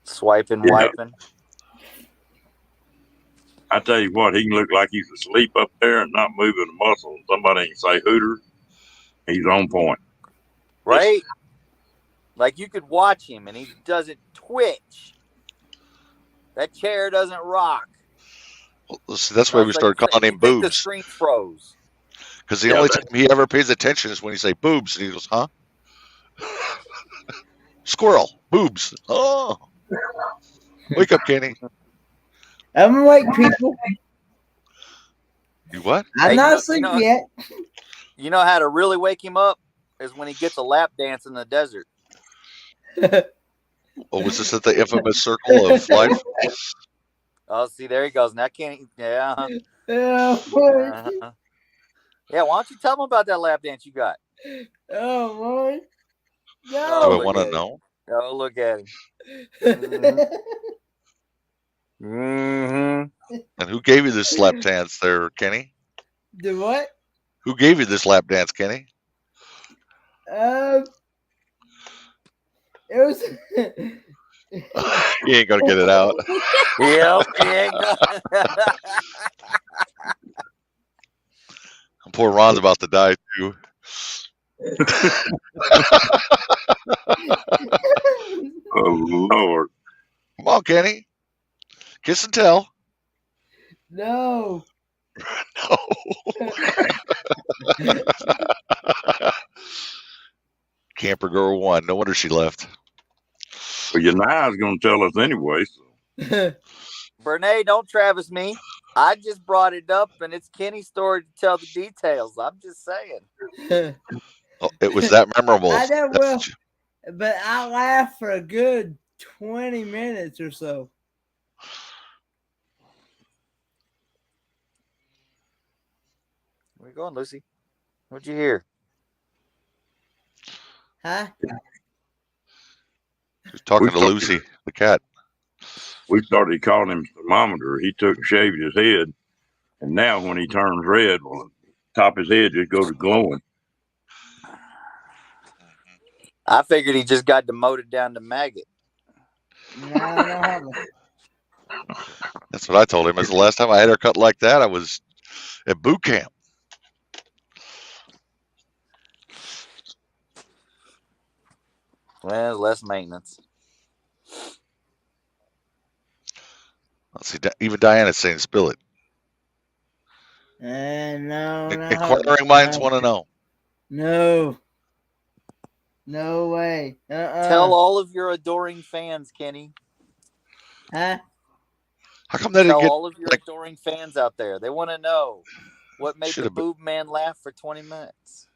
Swiping, wiping. I tell you what, he can look like he's asleep up there and not moving a muscle. And somebody can say Hooter. He's on point. Right? Like you could watch him and he doesn't twitch. That chair doesn't rock. Well, see, that's why we started calling him boobs. The screen froze. Because the only time he ever pays attention is when you say boobs, and he goes, huh? Squirrel, boobs. Oh. Wake up, Kenny. I'm awake, people. You what? I'm not asleep yet. You know how to really wake him up is when he gets a lap dance in the desert. Oh, was this at the infamous circle of life? Oh, see, there he goes. Now Kenny, yeah. Yeah, Yeah, why don't you tell him about that lap dance you got? Oh Lord, Oh, Do I no. look want to at him. know? Oh, look at him. Mm-hmm. And who gave you this slap dance there, Kenny? Do what? Who gave you this lap dance, Kenny? Um, it was. You ain't gonna get it out. Yep. Yeah. Poor Ron's about to die too. Oh Lord. Come on, Kenny. Kiss and tell. No. No. Camper girl 1. No wonder she left. Well, your nye's gonna tell us anyway. So. Bernay, don't Travis me. I just brought it up, and it's Kenny's story to tell the details. I'm just saying. Oh, it was that memorable. I never will, but I laughed for a good 20 minutes or so. Where you going, Lucy? What'd you hear? Huh? She's talking to Lucy, the cat. We started calling him thermometer. He took and shaved his head, and now when he turns red, well, top of his head just goes to glowing. I figured he just got demoted down to maggot. No. That's what I told him. It's the last time I had her cut like that. I was at boot camp. Well, less maintenance. Let's see. Even Diana's saying spill it. No. Inquiring minds want to know. No. No way. Tell all of your adoring fans, Kenny. Huh? How come they didn't Tell get all of your adoring fans out there. They want to know what made the boob man laugh for 20 minutes.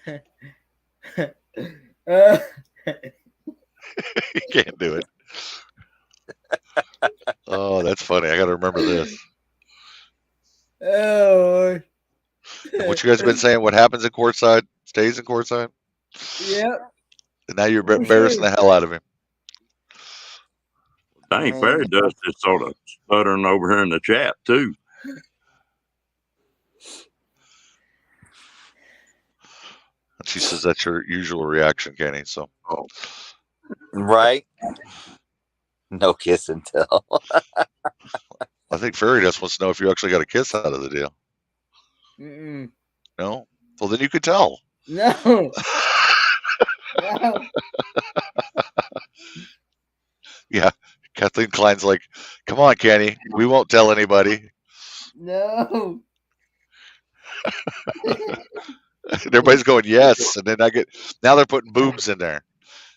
You can't do it. Oh, that's funny. I got to remember this. Oh. What you guys been saying? What happens in courtside stays in courtside. Yep. And now you're embarrassing the hell out of him. Dang, Barry does this sort of stuttering over here in the chat too. She says that's your usual reaction, Kenny. So, right? No kiss and tell. I think Fairy just wants to know if you actually got a kiss out of the deal. Mm-mm. No? Well, then you could tell. No. No. Yeah. Kathleen Klein's like, come on, Kenny. We won't tell anybody. No. Everybody's going, yes. And then now they're putting boobs in there.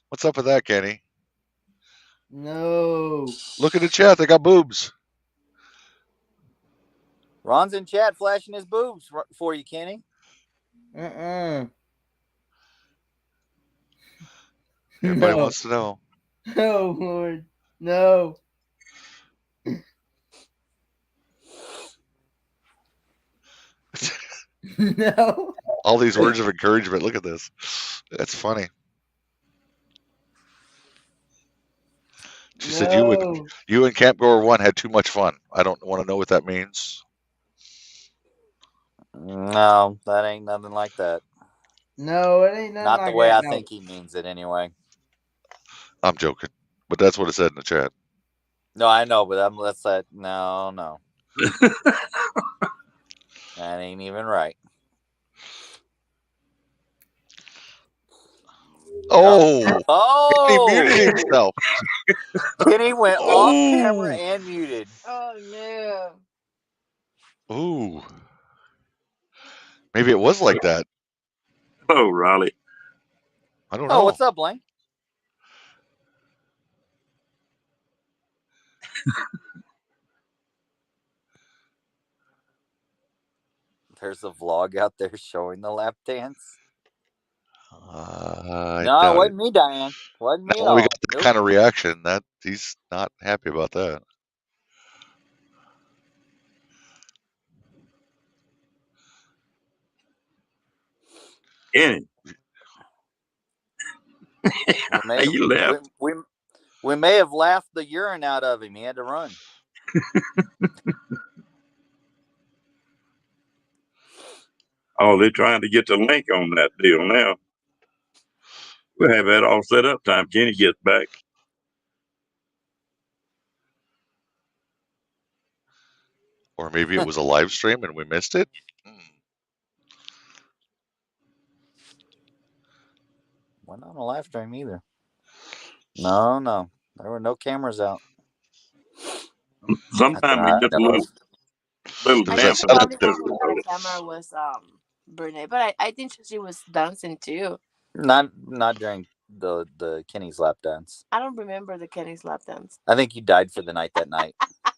What's up with that, Kenny? No. Look at the chat. They got boobs. Ron's in chat flashing his boobs for you, Kenny. Everybody wants to know. Oh, Lord. No. No. All these words of encouragement. Look at this. That's funny. She said you and Camp Goer 1 had too much fun. I don't want to know what that means. No, that ain't nothing like that. No, it ain't nothing Not like the way that, I think he means it anyway. I'm joking. But that's what it said in the chat. No, I know, but that's that. No. That ain't even right. Oh! He muted himself. Kenny went off camera and muted. Oh no. Ooh. Maybe it was like that. Oh, Riley. I don't know. Oh, what's up, Blaine? There's a vlog out there showing the lap dance. No, it wasn't me, Diane. Wasn't me at all. We got that kind of reaction. That he's not happy about that. Kenny, We may have, you left. we may have laughed the urine out of him. He had to run. Oh, they're trying to get the link on that deal now. We'll have that all set up time Kenny gets back. Or maybe it was a live stream and we missed it. Went on a live stream either. No. There were no cameras out. Sometimes we get a little I damp. think the only one who had a camera was Brunette, but I think she was dancing too. Not during the Kenny's lap dance. I don't remember the Kenny's lap dance. I think you died for the night that night. I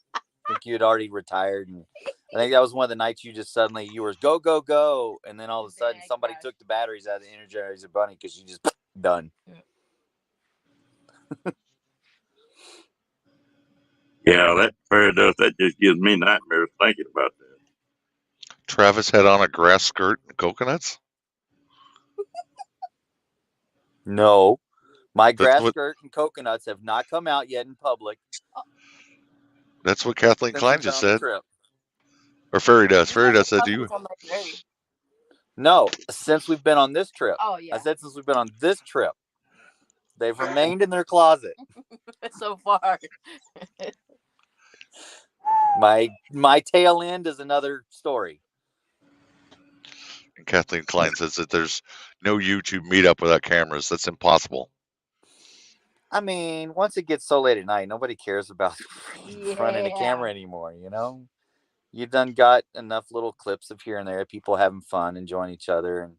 think you had already retired, and I think that was one of the nights you just suddenly you were go, and then all of a sudden somebody took the batteries out of the Energizer Bunny because you just done. Yeah, that fairy dust, that just gives me nightmares thinking about that. Travis had on a grass skirt and coconuts? No. My grass skirt and coconuts have not come out yet in public. That's what Kathleen Klein just said. Or fairy dust. Fairy dust said to you. No, since we've been on this trip. Oh, yeah. I said since we've been on this trip. They've remained in their closet. So far. My tail end is another story. And Kathleen Klein says that there's no YouTube meetup without cameras. That's impossible. I mean, once it gets so late at night, nobody cares about running a camera anymore, you know? You've done got enough little clips of here and there, people having fun, enjoying each other, and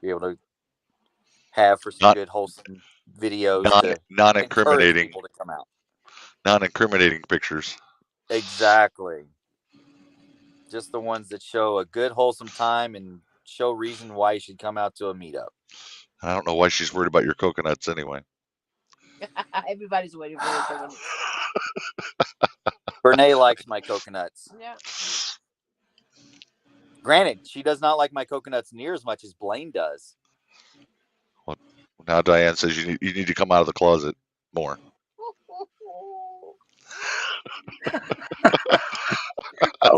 be able to have for some good, wholesome videos to non-incriminating people to come out. Non-incriminating pictures. Exactly. Just the ones that show a good, wholesome time and show reason why you should come out to a meetup. I don't know why she's worried about your coconuts anyway. Everybody's waiting for your coconuts. Renee likes my coconuts. Yeah. Granted, she does not like my coconuts near as much as Blaine does. Well, now Diane says you need to come out of the closet more.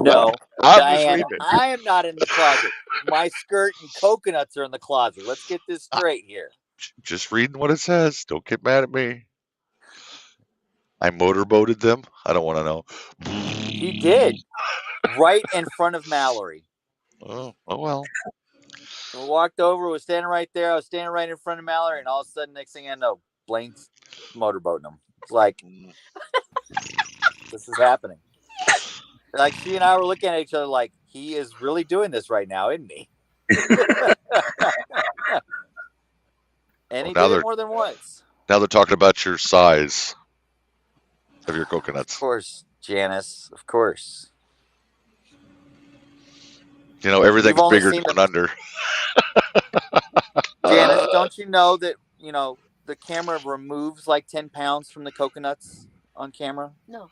No, Diane, I am not in the closet. My skirt and coconuts are in the closet. Let's get this straight here. Just reading what it says. Don't get mad at me. I motorboated them. I don't want to know. He did. Right in front of Mallory. Oh well. We walked over, was standing right there. I was standing right in front of Mallory, and all of a sudden, next thing I know, Blaine's motorboating him. It's like, this is happening. Like, she and I were looking at each other like, he is really doing this right now, isn't he? And he did it more than once. Now they're talking about your size of your coconuts. Of course, Janice. Of course. You know, everything's bigger going under. Janice, don't you know that, you know, the camera removes like 10 pounds from the coconuts on camera? No.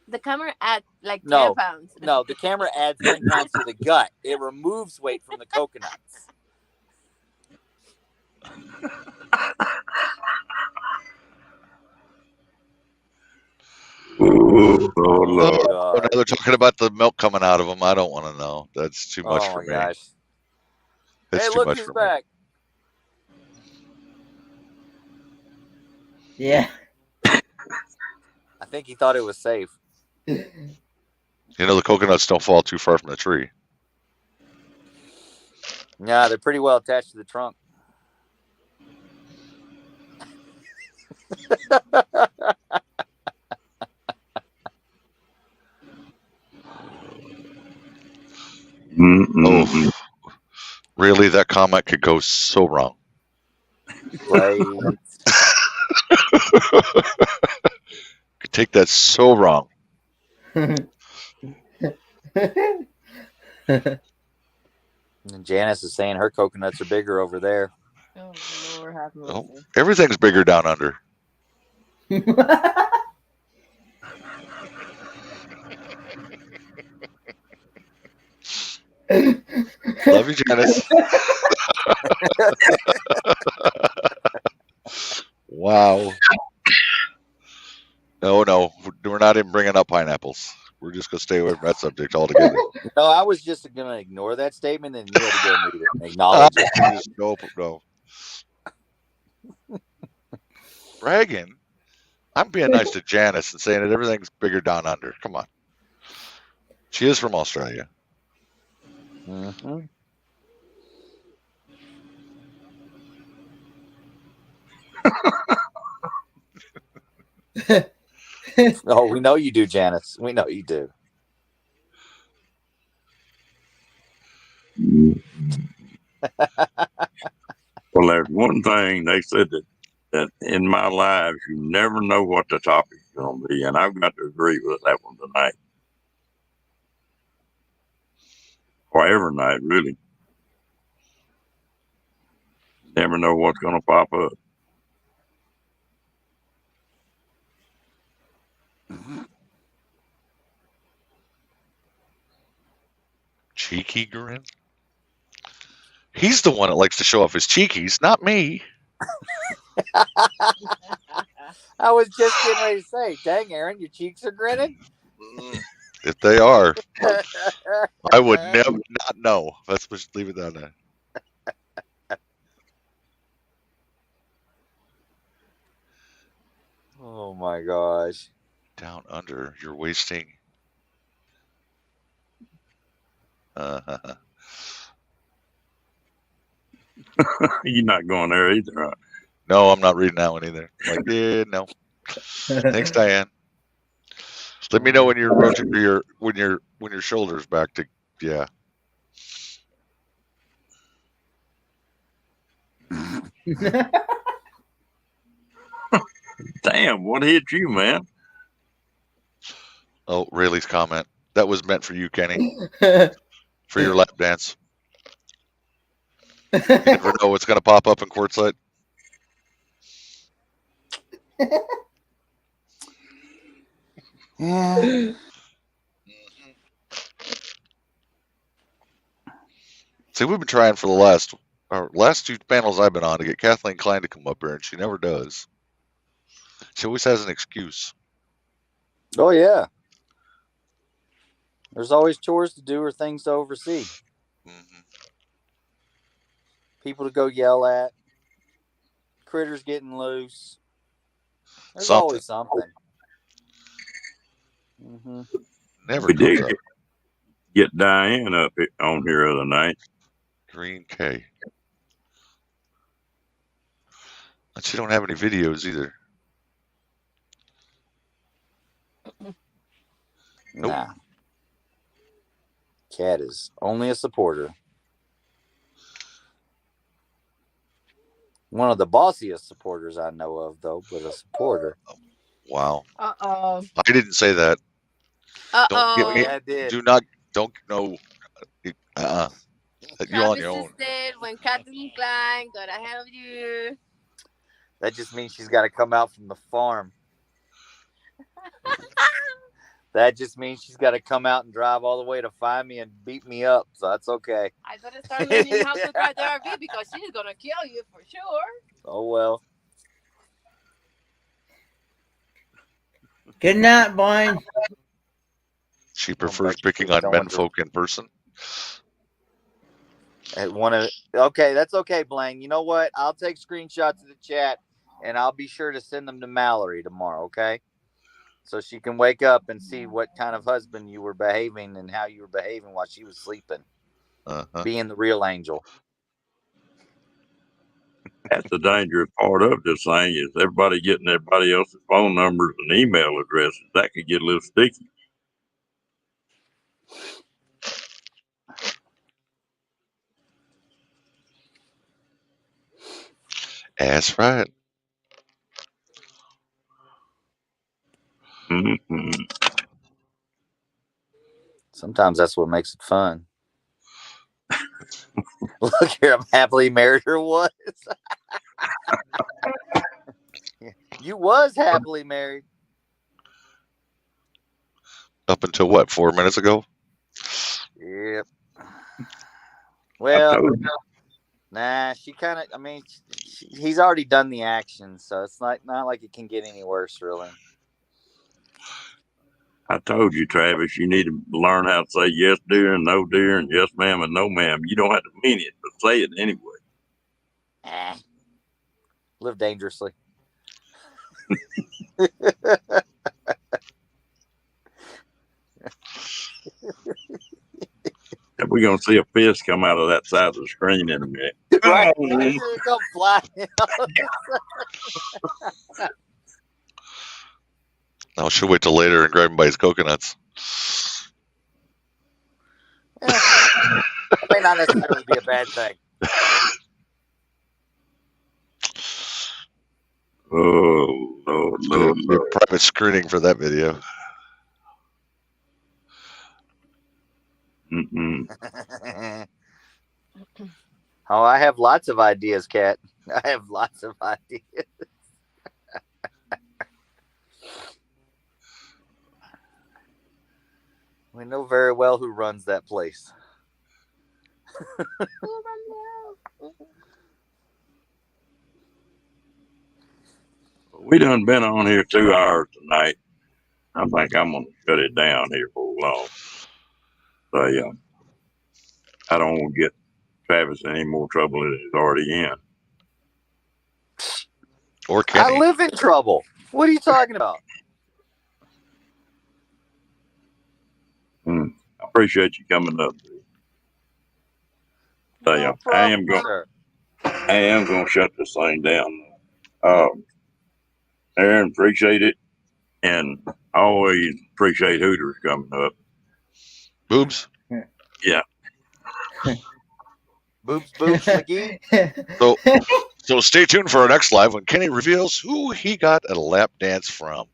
The camera adds like 10 pounds. No, the camera adds 10 pounds to the gut. It removes weight from the coconuts. Oh, Lord. Oh, now they're talking about the milk coming out of them. I don't want to know. That's too much for me. Gosh. That's too much for back. me. Yeah. I think he thought it was safe. You know, the coconuts don't fall too far from the tree. Yeah, they're pretty well attached to the trunk. Oh, really? That comment could go so wrong. Right. Could take that so wrong. And Janice is saying her coconuts are bigger over there. Oh, Lord, have mercy. Oh, everything's bigger down under. Love you, Janice. Wow. No, we're not even bringing up pineapples. We're just going to stay away from that subject altogether. No, I was just going to ignore that statement, and you had to go and read it and acknowledge it. No. Bragging. I'm being nice to Janice and saying that everything's bigger down under. Come on. She is from Australia. Mm-hmm. Oh, we know you do, Janice. We know you do. Well, there's one thing they said that in my lives, you never know what the topic's going to be, and I've got to agree with that one tonight, or every night, really. Never know what's going to pop up. Cheeky grin. He's the one that likes to show off his cheekies, not me. I was just getting ready to say, dang, Aaron, your cheeks are grinning. If they are, I would never not know. Let's just leave it down there. Oh my gosh. Down under, you're wasting. You're not going there either, right? No, I'm not reading that one either. Like, yeah, no. Thanks, Diane. Let me know when you're when your shoulders back to yeah. Damn, what hit you, man? Oh, Rayleigh's comment. That was meant for you, Kenny. For your lap dance. You never know what's going to pop up in Quartzsite. Yeah. See, we've been trying for the last two panels I've been on to get Kathleen Klein to come up here, and she never does. She always has an excuse. Oh yeah. There's always chores to do or things to oversee. Mm-hmm. People to go yell at. Critters getting loose. There's Something. always something. Mm-hmm. Never We comes did up. get Diane up on here the other night. Green K. And she don't have any videos either. Nope. Nah. Cat is only a supporter. One of the bossiest supporters I know of, though, but a supporter. Wow. Uh-oh. I didn't say that. Don't get me. Yeah, I did. Don't know. You on Travis your own. just said when Kathleen Klein got ahead of you. That just means she's got to come out from the farm. That just means she's got to come out and drive all the way to find me and beat me up. So that's okay. I gotta start learning how to drive the RV because she's gonna kill you for sure. Oh well. Good night, Blaine. She prefers picking on menfolk in person. Okay, that's okay, Blaine. You know what? I'll take screenshots of the chat and I'll be sure to send them to Mallory tomorrow, okay? So she can wake up and see what kind of husband you were behaving and how you were behaving while she was sleeping. Uh-huh. Being the real angel. That's the dangerous part of this thing is everybody getting everybody else's phone numbers and email addresses. That could get a little sticky. That's right. Mm-hmm. Sometimes that's what makes it fun. Look here, I'm happily married or what? You was happily married. Up until what, 4 minutes ago? Yep. Well, Nah, she kind of. I mean, he's already done the action, so it's not like it can get any worse, really. I told you, Travis, you need to learn how to say yes, dear, and no, dear, and yes, ma'am, and no, ma'am. You don't have to mean it, but say it anyway. Live dangerously. We're going to see a fist come out of that side of the screen in a minute. Right? It's gonna come flying out. No, she'll wait till later and grab him by his coconuts. That may not necessarily be a bad thing. Oh, Lord, Lord, Be Lord. private screening for that video. Oh, I have lots of ideas, Kat. I have lots of ideas. We know very well who runs that place. We done been on here 2 hours tonight. I think I'm going to shut it down here for long. So, yeah, I don't want to get Travis in any more trouble than he's already in. Or Kenny. I live in trouble. What are you talking about? I appreciate you coming up. So, yeah, No problem, sir. I am going to shut this thing down. Aaron, appreciate it. And I always appreciate Hooters coming up. Boobs. Yeah. Boobs, McGee. So stay tuned for our next live when Kenny reveals who he got a lap dance from.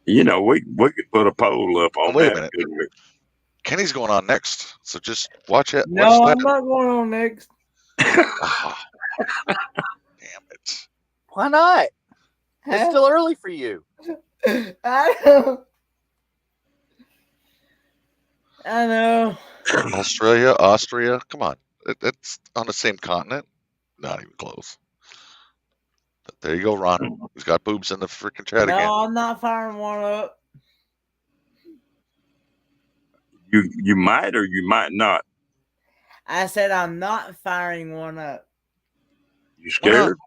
You know, we could put a poll up on wait that. a minute. Kenny's going on next, so just watch it. No, watch I'm not going on next. Oh, damn it. Why not? It's still early for you. I know. Australia, Austria. Come on. It's on the same continent. Not even close. But there you go, Ron. He's got boobs in the freaking chat again. No, I'm not firing one up. You might or you might not. I said I'm not firing one up. You scared?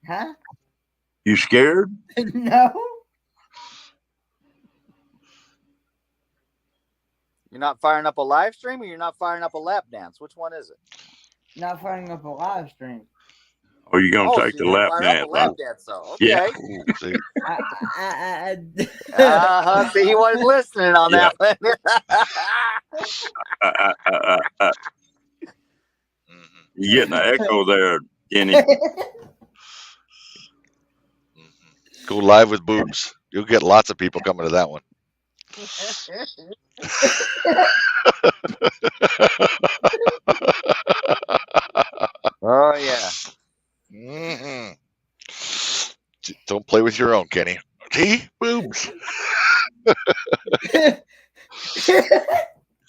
Huh? You scared? No. You're not firing up a live stream, or you're not firing up a lap dance? Which one is it? Not firing up a live stream. Or you gonna take the lap dance? So okay. Yeah. See? See, he wasn't listening on that one. You getting an echo there, Kenny? Go live with boobs. You'll get lots of people coming to that one. Oh yeah. Don't play with your own, Kenny. See? Boobs.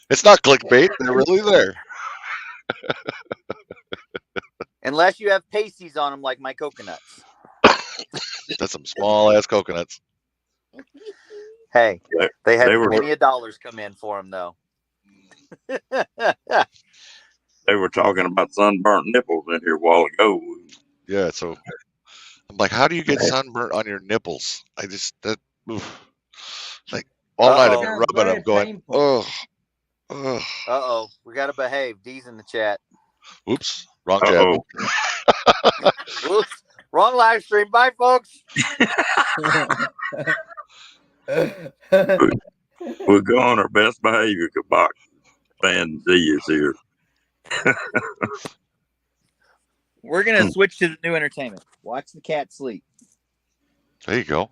It's not clickbait. They're really there. Unless you have pasties on them like my coconuts. That's some small ass coconuts. Hey, they had were- plenty of dollars come in for them though. They were talking about sunburnt nipples in here a while ago. Yeah, so I'm like, how do you get sunburnt on your nipples? I just like all night I've been Sounds rubbing very them, going, painful. ugh. We gotta behave. D's in the chat. Oops, wrong chat. Oops, wrong live stream. Bye, folks. We'll go on our best behavior because Box fan Z is here. We're gonna switch to the new entertainment. Watch the cat sleep. There you go.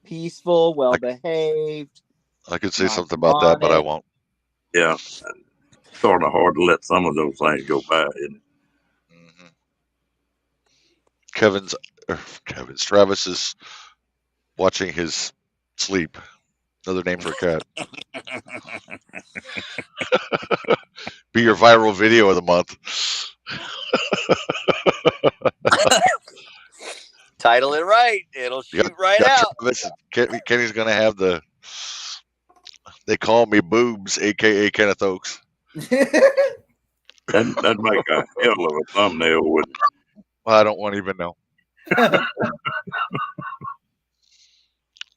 Peaceful, well behaved. I could say something about that, but I won't. Yeah, it's sort of hard to let some of those things go by, isn't it? Travis is watching his sleep. Another name for a cat. Be your viral video of the month. Title it right. It'll shoot right out. Travis, Kenny's going to have the. They call me Boobs, aka Kenneth Oaks. That'd make a hell of a thumbnail, wouldn't it? Well, I don't want to even know.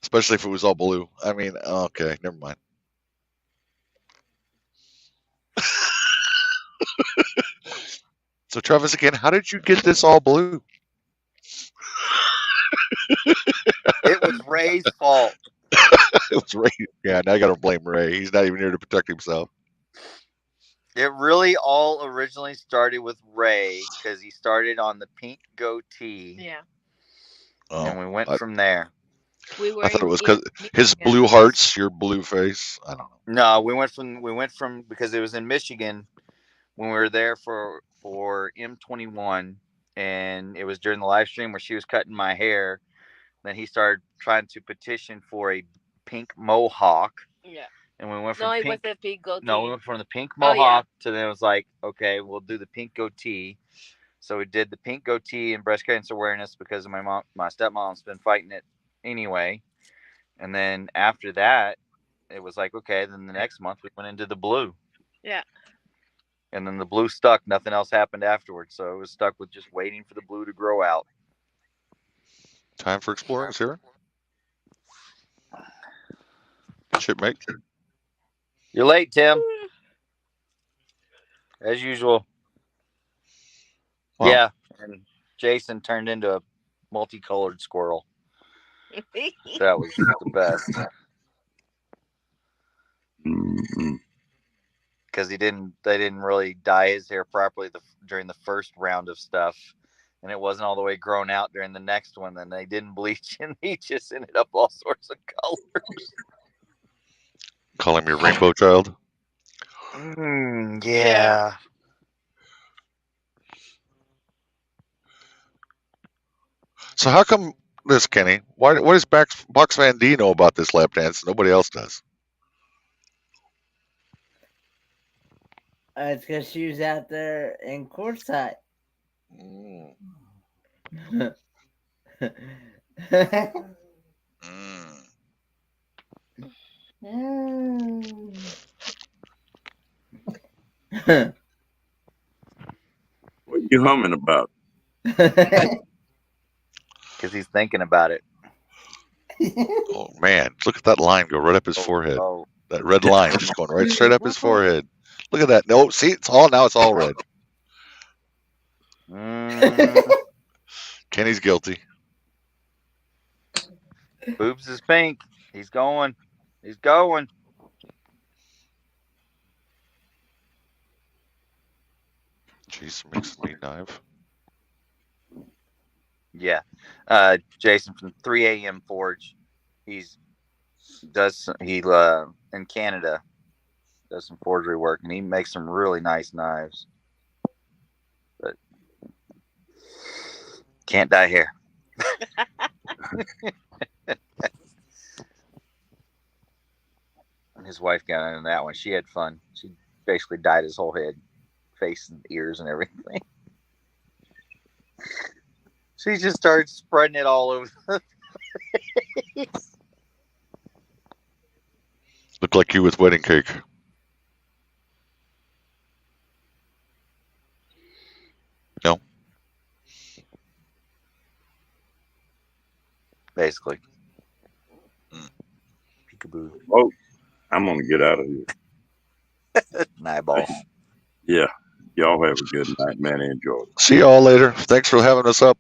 Especially if it was all blue. I mean, okay, never mind. So, Travis, again, how did you get this all blue? It was Ray's fault. It was Ray. Yeah, now I got to blame Ray. He's not even here to protect himself. It really all originally started with Ray because he started on the pink goatee. Yeah. And we went from there. We were I thought it was because his blue hearts, your blue face. I don't know. No, we went from because it was in Michigan when we were there for M21, and it was during the live stream where she was cutting my hair. Then he started trying to petition for a pink mohawk. Yeah. And we went from it was the pink goatee. No, we went from the pink mohawk to then it was like, okay, we'll do the pink goatee. So we did the pink goatee and breast cancer awareness because of my stepmom's been fighting it anyway. And then after that, it was like, okay, then the next month we went into the blue. Yeah. And then the blue stuck. Nothing else happened afterwards. So it was stuck with just waiting for the blue to grow out. Time for exploring, Sarah. Shipmate. You're late, Tim. As usual. Wow. Yeah. And Jason turned into a multicolored squirrel. That was the best. Because they didn't really dye his hair properly during the first round of stuff. And it wasn't all the way grown out during the next one. Then they didn't bleach, and he just ended up all sorts of colors. Call him your rainbow child? Yeah. So how come this, Kenny? What does Box Van D know about this lap dance? Nobody else does. It's because she was out there in courtside. What are you humming about? Because he's thinking about it. Oh man, look at that line go right up his forehead. That red line just going right straight up his forehead. Look at that. No, see, it's all red. Kenny's guilty. Boobs is pink. He's going. Jeez, makes me knife. Yeah. Jason from 3 a.m. Forge. He in Canada does some forgery work, and he makes some really nice knives. But can't dye hair. His wife got into that one. She had fun. She basically dyed his whole head, face and ears and everything. She just started spreading it all over the face. Look like you with wedding cake. No. Basically. Peekaboo. Oh, I'm gonna get out of here. Eyeball. Yeah. Y'all have a good night, man. Enjoy. See y'all later. Thanks for having us up.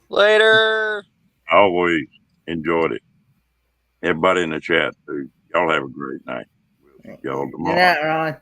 Later. Always enjoyed it. Everybody in the chat, too. Y'all have a great night. We'll see y'all tomorrow. Good night, Ron.